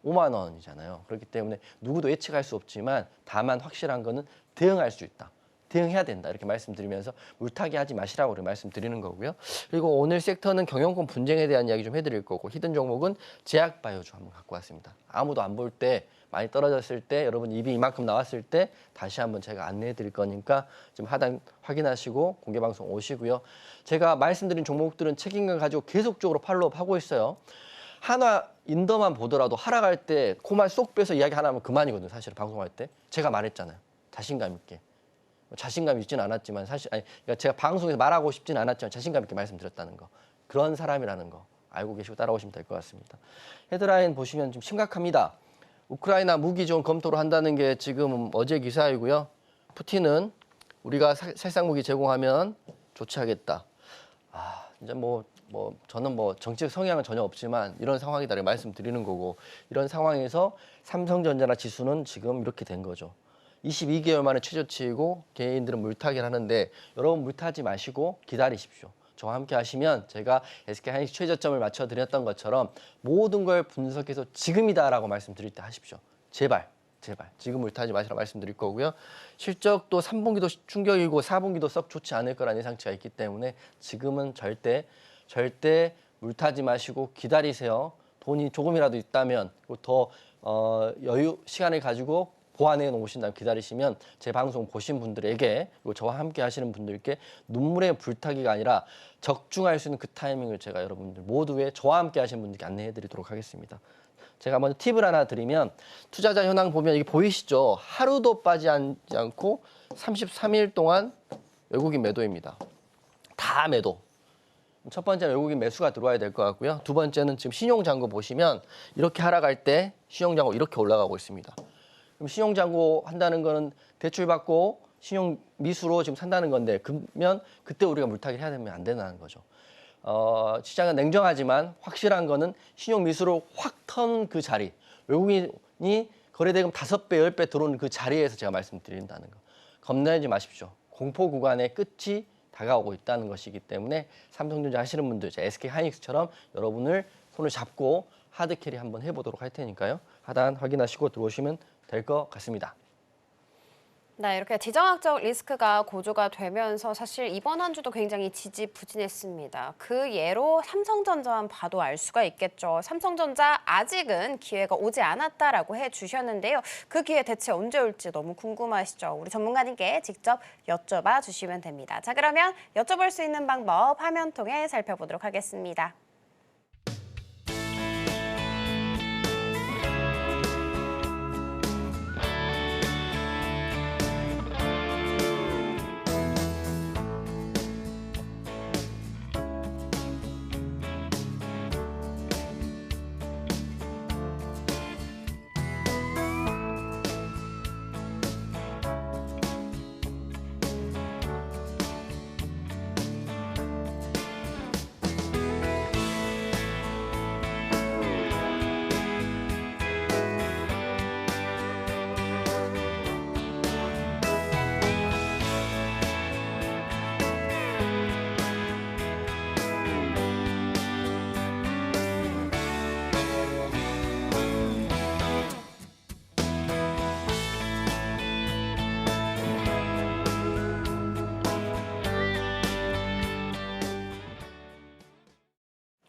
5만 원이잖아요. 그렇기 때문에 누구도 예측할 수 없지만 다만 확실한 거는 대응할 수 있다. 대응해야 된다 이렇게 말씀드리면서 물타기 하지 마시라고 말씀드리는 거고요. 그리고 오늘 섹터는 경영권 분쟁에 대한 이야기 좀 해드릴 거고 히든 종목은 제약바이오주 한번 갖고 왔습니다. 아무도 안 볼 때 많이 떨어졌을 때 여러분 입이 이만큼 나왔을 때 다시 한번 제가 안내해 드릴 거니까 좀 하단 확인하시고 공개방송 오시고요. 제가 말씀드린 종목들은 책임감 가지고 계속적으로 팔로우하고 있어요. 한화 인더만 보더라도 하락할 때 코만 쏙 빼서 이야기 하나 하면 그만이거든요. 사실은 방송할 때 제가 말했잖아요. 자신감 있게. 자신감 있지는 않았지만 사실 그러니까 제가 방송에서 말하고 싶지는 않았지만 자신감 있게 말씀드렸다는 거. 그런 사람이라는 거 알고 계시고 따라오시면 될 것 같습니다. 헤드라인 보시면 좀 심각합니다. 우크라이나 무기 지원 검토를 한다는 게 지금 어제 기사이고요. 푸틴은 우리가 살상 무기 제공하면 조치하겠다. 이제 저는 정치적 성향은 전혀 없지만 이런 상황이다 이렇게 말씀드리는 거고 이런 상황에서 삼성전자나 지수는 지금 이렇게 된 거죠. 22개월 만에 최저치이고 개인들은 물타기를 하는데 여러분 물타지 마시고 기다리십시오. 저와 함께 하시면 제가 SK하이닉스 최저점을 맞춰드렸던 것처럼 모든 걸 분석해서 지금이다라고 말씀드릴 때 하십시오. 제발 지금 물타지 마시라고 말씀드릴 거고요. 실적도 3분기도 충격이고 4분기도 썩 좋지 않을 거라는 예상치가 있기 때문에 지금은 절대 물타지 마시고 기다리세요. 돈이 조금이라도 있다면 더 여유 시간을 가지고 보완해 놓으신다면 기다리시면 제 방송 보신 분들에게 그리고 저와 함께 하시는 분들께 눈물의 불타기가 아니라 적중할 수 있는 그 타이밍을 제가 여러분들 모두의 저와 함께 하시는 분들께 안내해 드리도록 하겠습니다. 제가 먼저 팁을 하나 드리면 투자자 현황 보면 이게 보이시죠? 하루도 빠지지 않고 33일 동안 외국인 매도입니다. 다 매도. 첫 번째는 외국인 매수가 들어와야 될 것 같고요. 두 번째는 지금 신용잔고 보시면 이렇게 하락할 때 신용잔고 이렇게 올라가고 있습니다. 그럼 신용잔고 한다는 거는 대출 받고 신용 미수로 지금 산다는 건데 그러면 그때 우리가 물타기를 해야 되면 안 된다는 거죠. 시장은 냉정하지만 확실한 거는 신용 미수로 확 턴 그 자리 외국인이 거래대금 5배, 10배 들어오는 그 자리에서 제가 말씀드린다는 거. 겁내지 마십시오. 공포 구간의 끝이 다가오고 있다는 것이기 때문에 삼성전자 하시는 분들, SK하이닉스처럼 여러분을 손을 잡고 하드캐리 한번 해보도록 할 테니까요. 하단 확인하시고 들어오시면 될 것 같습니다. 네, 이렇게 지정학적 리스크가 고조가 되면서 사실 이번 한 주도 굉장히 지지부진했습니다. 그 예로 삼성전자만 봐도 알 수가 있겠죠. 삼성전자 아직은 기회가 오지 않았다라고 해주셨는데요. 그 기회 대체 언제 올지 너무 궁금하시죠? 우리 전문가님께 직접 여쭤봐 주시면 됩니다. 자, 그러면 여쭤볼 수 있는 방법 화면 통해 살펴보도록 하겠습니다.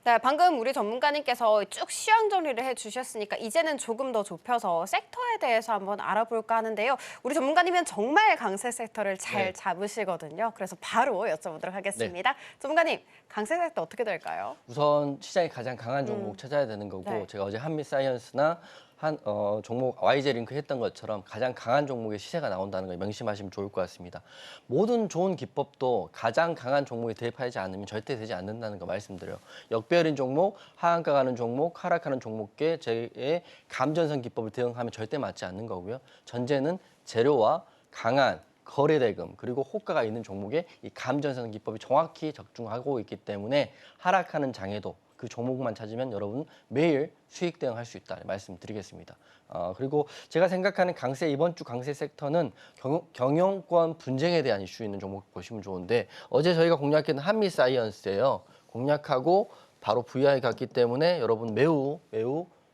네, 방금 우리 전문가님께서 쭉 시황 정리를 해주셨으니까 이제는 조금 더 좁혀서 섹터에 대해서 한번 알아볼까 하는데요. 우리 전문가님은 정말 강세 섹터를 잘 잡으시거든요. 그래서 바로 여쭤보도록 하겠습니다. 전문가님, 강세 섹터 어떻게 될까요? 우선 시장이 가장 강한 종목 찾아야 되는 거고 제가 어제 한미사이언스나 종목 YJ링크 했던 것처럼 가장 강한 종목의 시세가 나온다는 걸 명심하시면 좋을 것 같습니다. 모든 좋은 기법도 가장 강한 종목에 대입하지 않으면 절대 되지 않는다는 거 말씀드려요. 역배열인 종목, 하한가 가는 종목, 하락하는 종목에 제 감전선 기법을 대응하면 절대 맞지 않는 거고요. 전제는 재료와 강한 거래대금 그리고 호가가 있는 종목에 이 감전선 기법이 정확히 적중하고 있기 때문에 하락하는 장에도 그 종목만 찾으면 여러분 매일 수익 대응할 수 있다 말씀드리겠습니다. 그리고 제가 생각하는 강세 이번 주 강세 섹터는 경영권 분쟁에 대한 이슈 있는 종목 보시면 좋은데 어제 저희가 공략했던 한미사이언스예요. 공략하고 바로 VI 갔기 때문에 여러분 매우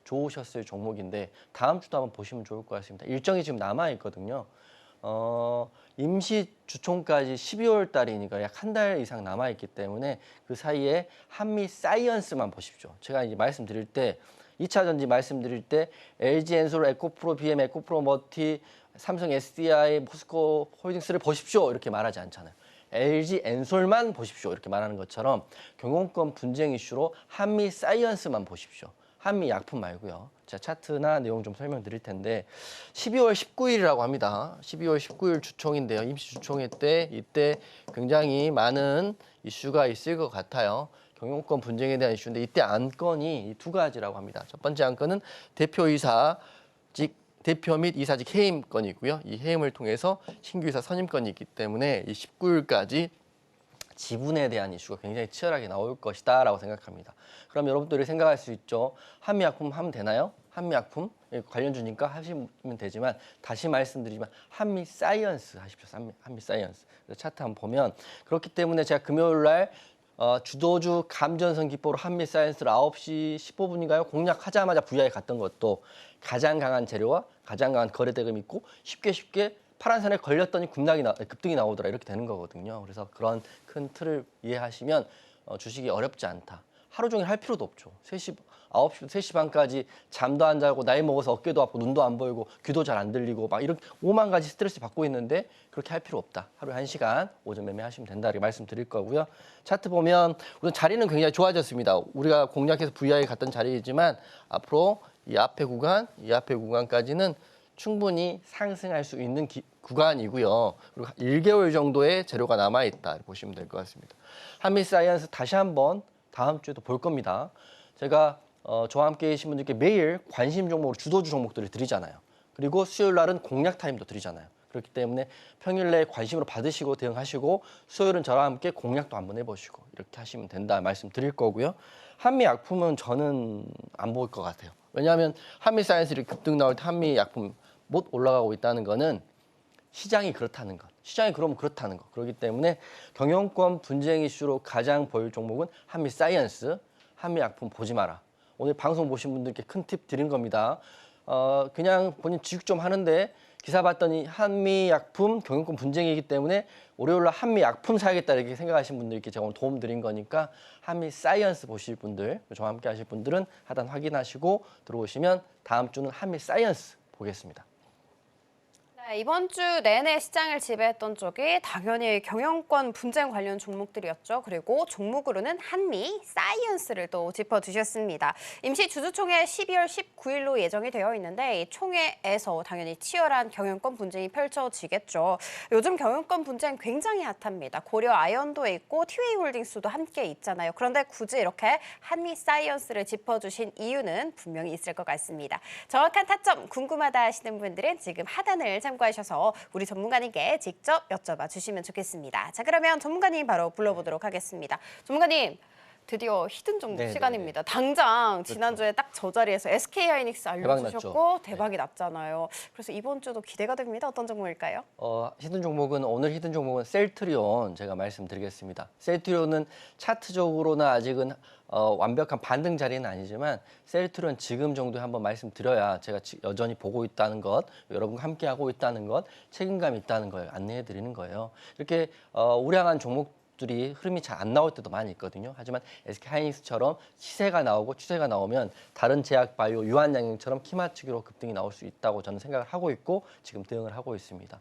좋으셨을 종목인데 다음 주도 한번 보시면 좋을 것 같습니다. 일정이 지금 남아 있거든요. 임시 주총까지 12월 달이니까 약 한 달 이상 남아 있기 때문에 그 사이에 한미 사이언스만 보십시오. 제가 이제 말씀드릴 때 2차 전지 말씀드릴 때 LG 엔솔, 에코프로 BM, 에코프로 머티, 삼성 SDI, 포스코 홀딩스를 보십시오 이렇게 말하지 않잖아요. LG 엔솔만 보십시오 이렇게 말하는 것처럼 경영권 분쟁 이슈로 한미 사이언스만 보십시오. 한미 약품 말고요. 제가 차트나 내용 좀 설명드릴 텐데 12월 19일이라고 합니다. 12월 19일 주총인데요. 임시 주총회 때 이때 굉장히 많은 이슈가 있을 것 같아요. 경영권 분쟁에 대한 이슈인데 이때 안건이 이 두 가지라고 합니다. 첫 번째 안건은 대표 및 이사직 해임 건이고요. 이 해임을 통해서 신규 이사 선임건이 있기 때문에 이 19일까지 지분에 대한 이슈가 굉장히 치열하게 나올 것이다라고 생각합니다. 그럼 여러분들이 생각할 수 있죠. 한미약품 하면 되나요? 한미약품 관련주니까 하시면 되지만 다시 말씀드리지만 한미사이언스 하십시오. 한미사이언스. 차트 한번 보면 그렇기 때문에 제가 금요일 날 주도주 감전선 기포로 한미사이언스를 9시 15분인가요? 공략하자마자 VI에 갔던 것도 가장 강한 재료와 가장 강한 거래대금이 있고 쉽게 파란선에 걸렸더니 급등이 나오더라 이렇게 되는 거거든요. 그래서 그런 큰 틀을 이해하시면 주식이 어렵지 않다. 하루 종일 할 필요도 없죠. 9시부터 3시 반까지 잠도 안 자고 나이 먹어서 어깨도 아프고 눈도 안 보이고 귀도 잘 안 들리고 막 이런 5만 가지 스트레스 받고 있는데 그렇게 할 필요 없다. 하루에 1시간 오전 매매하시면 된다 이렇게 말씀드릴 거고요. 차트 보면 우선 자리는 굉장히 좋아졌습니다. 우리가 공략해서 VI에 갔던 자리이지만 앞으로 이 앞에 구간까지는 충분히 상승할 수 있는 구간이고요. 그리고 1개월 정도의 재료가 남아있다 이렇게 보시면 될 것 같습니다. 한미사이언스 다시 한번 다음 주에도 볼 겁니다. 제가 저와 함께 계신 분들께 매일 관심 종목으로 주도주 종목들을 드리잖아요. 그리고 수요일 날은 공략 타임도 드리잖아요. 그렇기 때문에 평일 내에 관심으로 받으시고 대응하시고 수요일은 저와 함께 공략도 한번 해보시고 이렇게 하시면 된다 말씀드릴 거고요. 한미약품은 저는 안 볼 것 같아요. 왜냐하면 한미사이언스를 급등 나올 때 한미약품 못 올라가고 있다는 거는 시장이 그렇다는 것. 시장이 그러면 그렇다는 것. 그렇기 때문에 경영권 분쟁 이슈로 가장 보일 종목은 한미사이언스, 한미약품 보지 마라. 오늘 방송 보신 분들께 큰 팁 드린 겁니다. 그냥 본인 지식 좀 하는데 기사 봤더니 한미약품 경영권 분쟁이기 때문에 월요일날 한미약품 사야겠다 이렇게 생각하신 분들께 제가 오늘 도움 드린 거니까 한미사이언스 보실 분들, 저와 함께 하실 분들은 하단 확인하시고 들어오시면 다음 주는 한미사이언스 보겠습니다. 네, 이번 주 내내 시장을 지배했던 쪽이 당연히 경영권 분쟁 관련 종목들이었죠. 그리고 종목으로는 한미 사이언스를 또 짚어주셨습니다. 임시 주주총회 12월 19일로 예정이 되어 있는데 이 총회에서 당연히 치열한 경영권 분쟁이 펼쳐지겠죠. 요즘 경영권 분쟁 굉장히 핫합니다. 고려 아이언도 있고 티웨이홀딩스도 함께 있잖아요. 그런데 굳이 이렇게 한미 사이언스를 짚어주신 이유는 분명히 있을 것 같습니다. 정확한 타점 궁금하다 하시는 분들은 지금 하단을 참고하셔서 우리 전문가님께 직접 여쭤봐 주시면 좋겠습니다. 자, 그러면 전문가님 바로 불러보도록 하겠습니다. 전문가님, 드디어 히든 종목 네네네. 시간입니다. 당장 지난주에 딱 저 자리에서 SK하이닉스 알려주셨고 대박 났죠. 대박이 났잖아요. 그래서 이번 주도 기대가 됩니다. 어떤 종목일까요? 오늘 히든 종목은 셀트리온 제가 말씀드리겠습니다. 셀트리온은 차트적으로는 아직은 완벽한 반등 자리는 아니지만 셀트리온 지금 정도에 한번 말씀드려야 제가 여전히 보고 있다는 것, 여러분과 함께 하고 있다는 것, 책임감이 있다는 걸 안내해 드리는 거예요. 이렇게 우량한 종목들이 흐름이 잘 안 나올 때도 많이 있거든요. 하지만 SK하이닉스처럼 추세가 나오면 다른 제약 바이오 유한양행처럼 키 맞추기로 급등이 나올 수 있다고 저는 생각을 하고 있고 지금 대응을 하고 있습니다.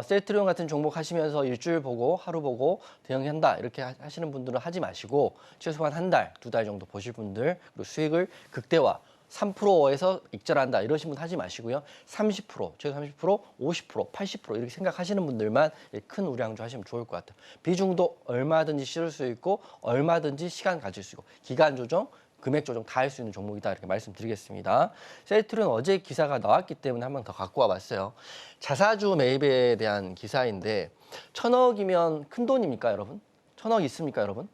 셀트리온 같은 종목 하시면서 일주일 보고 하루 보고 대응한다 이렇게 하시는 분들은 하지 마시고 최소한 한 달, 두 달 정도 보실 분들 그리고 수익을 극대화 3%에서 익절한다 이러신 분 하지 마시고요. 30%, 최소 30%, 50%, 80% 이렇게 생각하시는 분들만 큰 우량주 하시면 좋을 것 같아요. 비중도 얼마든지 실을 수 있고 얼마든지 시간 가질 수 있고 기간 조정, 금액 조정 다 할 수 있는 종목이다 이렇게 말씀드리겠습니다. 셀트리온 어제 기사가 나왔기 때문에 한 번 더 갖고 와봤어요. 자사주 매입에 대한 기사인데 1,000억이면 큰 돈입니까 여러분? 1,000억 있습니까 여러분?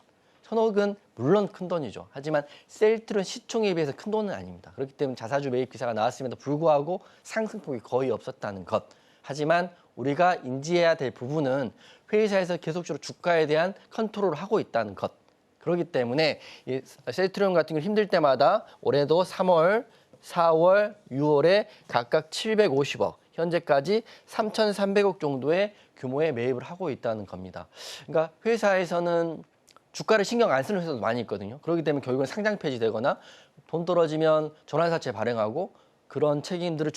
1,000억은 물론 큰 돈이죠. 하지만 셀트리온 시총에 비해서 큰 돈은 아닙니다. 그렇기 때문에 자사주 매입 기사가 나왔음에도 불구하고 상승폭이 거의 없었다는 것. 하지만 우리가 인지해야 될 부분은 회사에서 계속적으로 주가에 대한 컨트롤을 하고 있다는 것. 그렇기 때문에 이 셀트리온 같은 경우 힘들 때마다 올해도 3월, 4월, 6월에 각각 750억, 현재까지 3,300억 정도의 규모의 매입을 하고 있다는 겁니다. 그러니까 회사에서는 주가를 신경 안 쓰는 회사도 많이 있거든요. 그렇기 때문에 결국은 상장 폐지되거나 돈 떨어지면 전환사채 발행하고 그런 책임들을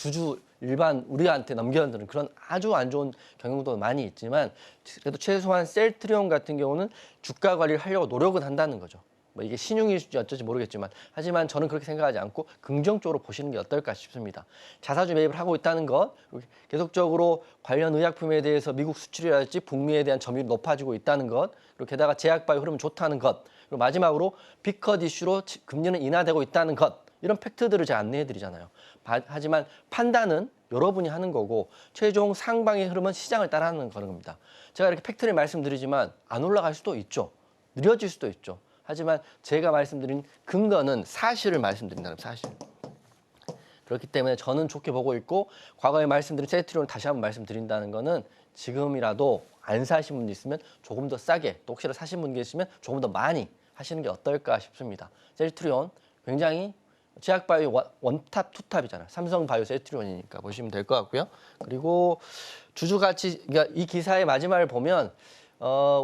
일반 우리한테 넘겨드는 그런 아주 안 좋은 경영도 많이 있지만 그래도 최소한 셀트리온 같은 경우는 주가 관리를 하려고 노력은 한다는 거죠. 뭐 이게 신용일지 어쩔지 모르겠지만 하지만 저는 그렇게 생각하지 않고 긍정적으로 보시는 게 어떨까 싶습니다. 자사주 매입을 하고 있다는 것, 계속적으로 관련 의약품에 대해서 미국 수출이랄지 북미에 대한 점유율이 높아지고 있다는 것, 그리고 게다가 제약바이오 흐름은 좋다는 것, 그리고 마지막으로 빅컷 이슈로 금리는 인하되고 있다는 것, 이런 팩트들을 제가 안내해 드리잖아요. 하지만 판단은 여러분이 하는 거고 최종 상방의 흐름은 시장을 따라하는 겁니다. 제가 이렇게 팩트를 말씀드리지만 안 올라갈 수도 있죠. 느려질 수도 있죠. 하지만 제가 말씀드린 근거는 사실을 말씀드린다는 사실. 그렇기 때문에 저는 좋게 보고 있고 과거에 말씀드린 셀트리온을 다시 한번 말씀드린다는 거는 지금이라도 안 사신 분 있으면 조금 더 싸게 또 혹시라도 사신 분 계시면 조금 더 많이 하시는 게 어떨까 싶습니다. 셀트리온 굉장히 제약바이오 원탑, 투탑이잖아요. 삼성바이오 셀트리온이니까 보시면 될 것 같고요. 그리고 주주가치, 그러니까 이 기사의 마지막을 보면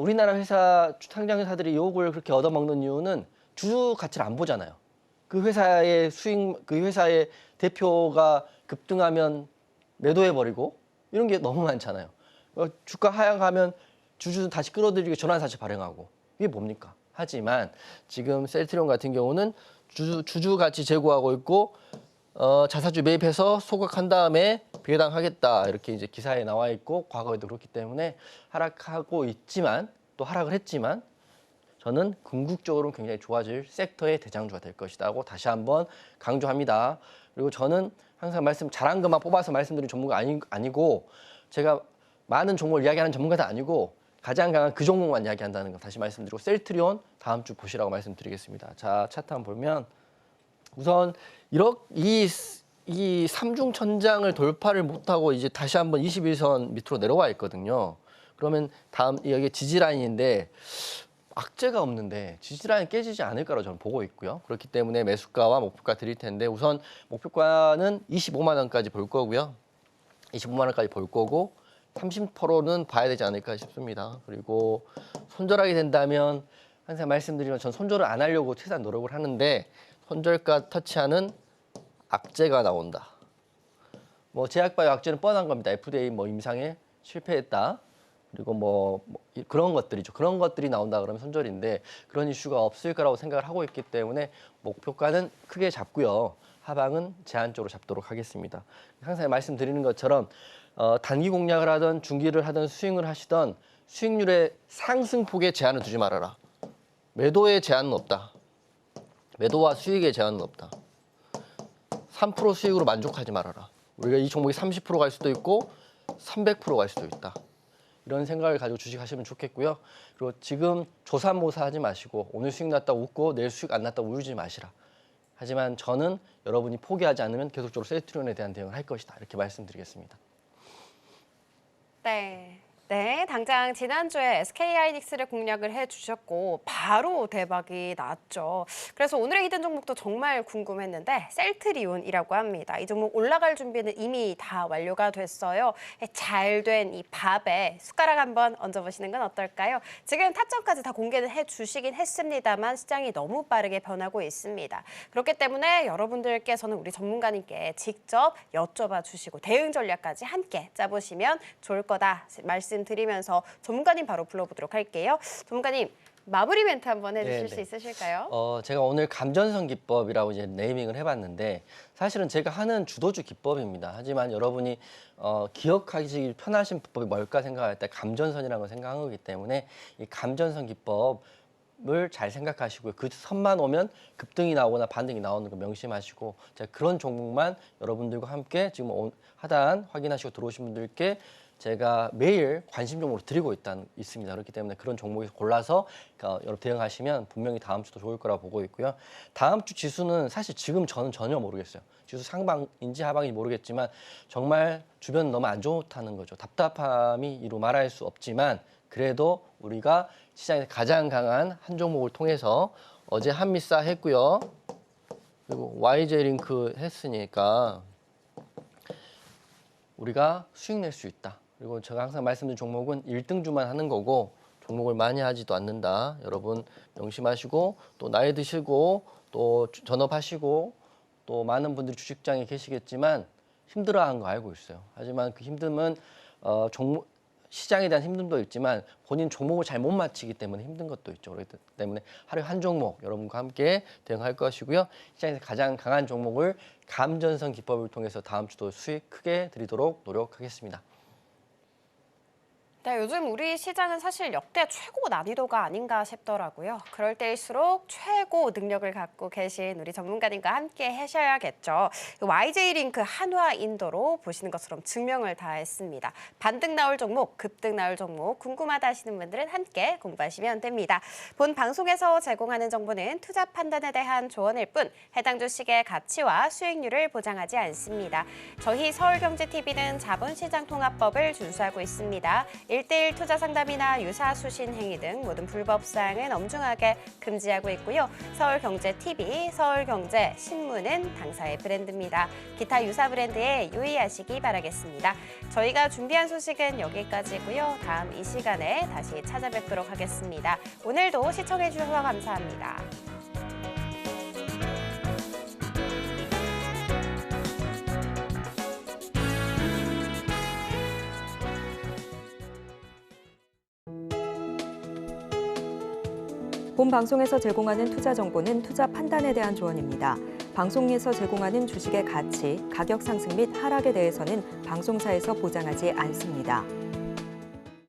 우리나라 회사 상장 회사들이 욕을 그렇게 얻어먹는 이유는 주주 가치를 안 보잖아요. 그 회사의 수익, 그 회사의 대표가 급등하면 매도해버리고 이런 게 너무 많잖아요. 주가 하향하면 주주는 다시 끌어들이고 전환사채 발행하고 이게 뭡니까? 하지만 지금 셀트리온 같은 경우는 주주 가치 제고하고 있고 자사주 매입해서 소각한 다음에 배당하겠다 이렇게 이제 기사에 나와 있고 과거에도 그렇기 때문에 하락하고 있지만 또 하락을 했지만 저는 궁극적으로는 굉장히 좋아질 섹터의 대장주가 될 것이다고 다시 한번 강조합니다. 그리고 저는 항상 잘한 것만 뽑아서 말씀드린 전문가 아니고 제가 많은 종목을 이야기하는 전문가도 아니고 가장 강한 그 종목만 이야기한다는 거 다시 말씀드리고 셀트리온 다음 주 보시라고 말씀드리겠습니다. 자, 차트 한번 보면 우선 이 삼중천장을 돌파를 못하고 이제 다시 한번 21선 밑으로 내려와 있거든요. 그러면 다음 여기 지지라인인데 악재가 없는데 지지라인 깨지지 않을까로 저는 보고 있고요. 그렇기 때문에 매수가와 목표가 드릴 텐데 우선 목표가는 25만 원까지 볼 거고요. 25만 원까지 볼 거고 30%는 봐야 되지 않을까 싶습니다. 그리고 손절하게 된다면 항상 말씀드리면 전 손절을 안 하려고 최대한 노력을 하는데 손절가 터치하는 악재가 나온다. 뭐 제약바이오 악재는 뻔한 겁니다. FDA 뭐 임상에 실패했다. 그리고 뭐 그런 것들이죠. 그런 것들이 나온다 그러면 손절인데 그런 이슈가 없을 거라고 생각을 하고 있기 때문에 목표가는 크게 잡고요. 하방은 제한적으로 잡도록 하겠습니다. 항상 말씀드리는 것처럼 단기 공략을 하든 중기를 하든 스윙을 하시던 수익률의 상승폭에 제한을 두지 말아라. 매도에 제한은 없다. 매도와 수익에 제한은 없다. 3% 수익으로 만족하지 말아라. 우리가 이 종목이 30% 갈 수도 있고 300% 갈 수도 있다. 이런 생각을 가지고 주식하시면 좋겠고요. 그리고 지금 조삼모사하지 마시고 오늘 수익 났다고 웃고 내일 수익 안 났다고 울지 마시라. 하지만 저는 여러분이 포기하지 않으면 계속적으로 셀트리온에 대한 대응을 할 것이다. 이렇게 말씀드리겠습니다. 네, 당장 지난주에 SK하이닉스를 공략을 해주셨고 바로 대박이 났죠. 그래서 오늘의 히든 종목도 정말 궁금했는데 셀트리온이라고 합니다. 이 종목 올라갈 준비는 이미 다 완료가 됐어요. 잘 된 이 밥에 숟가락 한번 얹어보시는 건 어떨까요? 지금 타점까지 다 공개는 해주시긴 했습니다만 시장이 너무 빠르게 변하고 있습니다. 그렇기 때문에 여러분들께서는 우리 전문가님께 직접 여쭤봐 주시고 대응 전략까지 함께 짜보시면 좋을 거다 말씀드리면서 전문가님 바로 불러보도록 할게요. 전문가님 마무리 멘트 한번 해주실 수 있으실까요? 제가 오늘 감전선 기법이라고 이제 네이밍을 해봤는데 사실은 제가 하는 주도주 기법입니다. 하지만 여러분이 기억하기 편하신 기법이 뭘까 생각할 때 감전선이라는 걸 생각한 거기 때문에 이 감전선 기법을 잘 생각하시고요. 그 선만 오면 급등이 나오거나 반등이 나오는 거 명심하시고 제가 그런 종목만 여러분들과 함께 지금 하단 확인하시고 들어오신 분들께 제가 매일 관심 종목으로 드리고 있습니다. 그렇기 때문에 그런 종목에서 골라서 여러분 대응하시면 분명히 다음 주도 좋을 거라고 보고 있고요. 다음 주 지수는 사실 지금 저는 전혀 모르겠어요. 지수 상방인지 하방인지 모르겠지만 정말 주변 너무 안 좋다는 거죠. 답답함이 이루 말할 수 없지만 그래도 우리가 시장에서 가장 강한 한 종목을 통해서 어제 한미사 했고요. 그리고 YJ링크 했으니까 우리가 수익 낼 수 있다. 그리고 제가 항상 말씀드린 종목은 1등주만 하는 거고 종목을 많이 하지도 않는다. 여러분 명심하시고 또 나이 드시고 또 전업하시고 또 많은 분들이 주식장에 계시겠지만 힘들어하는 거 알고 있어요. 하지만 그 힘듦은 시장에 대한 힘듦도 있지만 본인 종목을 잘 못 맞히기 때문에 힘든 것도 있죠. 그렇기 때문에 하루에 한 종목 여러분과 함께 대응할 것이고요. 시장에서 가장 강한 종목을 감전선 기법을 통해서 다음 주도 수익 크게 드리도록 노력하겠습니다. 네, 요즘 우리 시장은 사실 역대 최고 난이도가 아닌가 싶더라고요. 그럴 때일수록 최고 능력을 갖고 계신 우리 전문가님과 함께 하셔야겠죠. YJ링크 한화인더로 보시는 것처럼 증명을 다 했습니다. 반등 나올 종목, 급등 나올 종목 궁금하다 하시는 분들은 함께 공부하시면 됩니다. 본 방송에서 제공하는 정보는 투자 판단에 대한 조언일 뿐 해당 주식의 가치와 수익률을 보장하지 않습니다. 저희 서울경제TV는 자본시장통합법을 준수하고 있습니다. 1:1 투자 상담이나 유사 수신 행위 등 모든 불법 사항은 엄중하게 금지하고 있고요. 서울경제TV, 서울경제신문은 당사의 브랜드입니다. 기타 유사 브랜드에 유의하시기 바라겠습니다. 저희가 준비한 소식은 여기까지고요. 다음 이 시간에 다시 찾아뵙도록 하겠습니다. 오늘도 시청해 주셔서 감사합니다. 본 방송에서 제공하는 투자 정보는 투자 판단에 대한 조언입니다. 방송에서 제공하는 주식의 가치, 가격 상승 및 하락에 대해서는 방송사에서 보장하지 않습니다.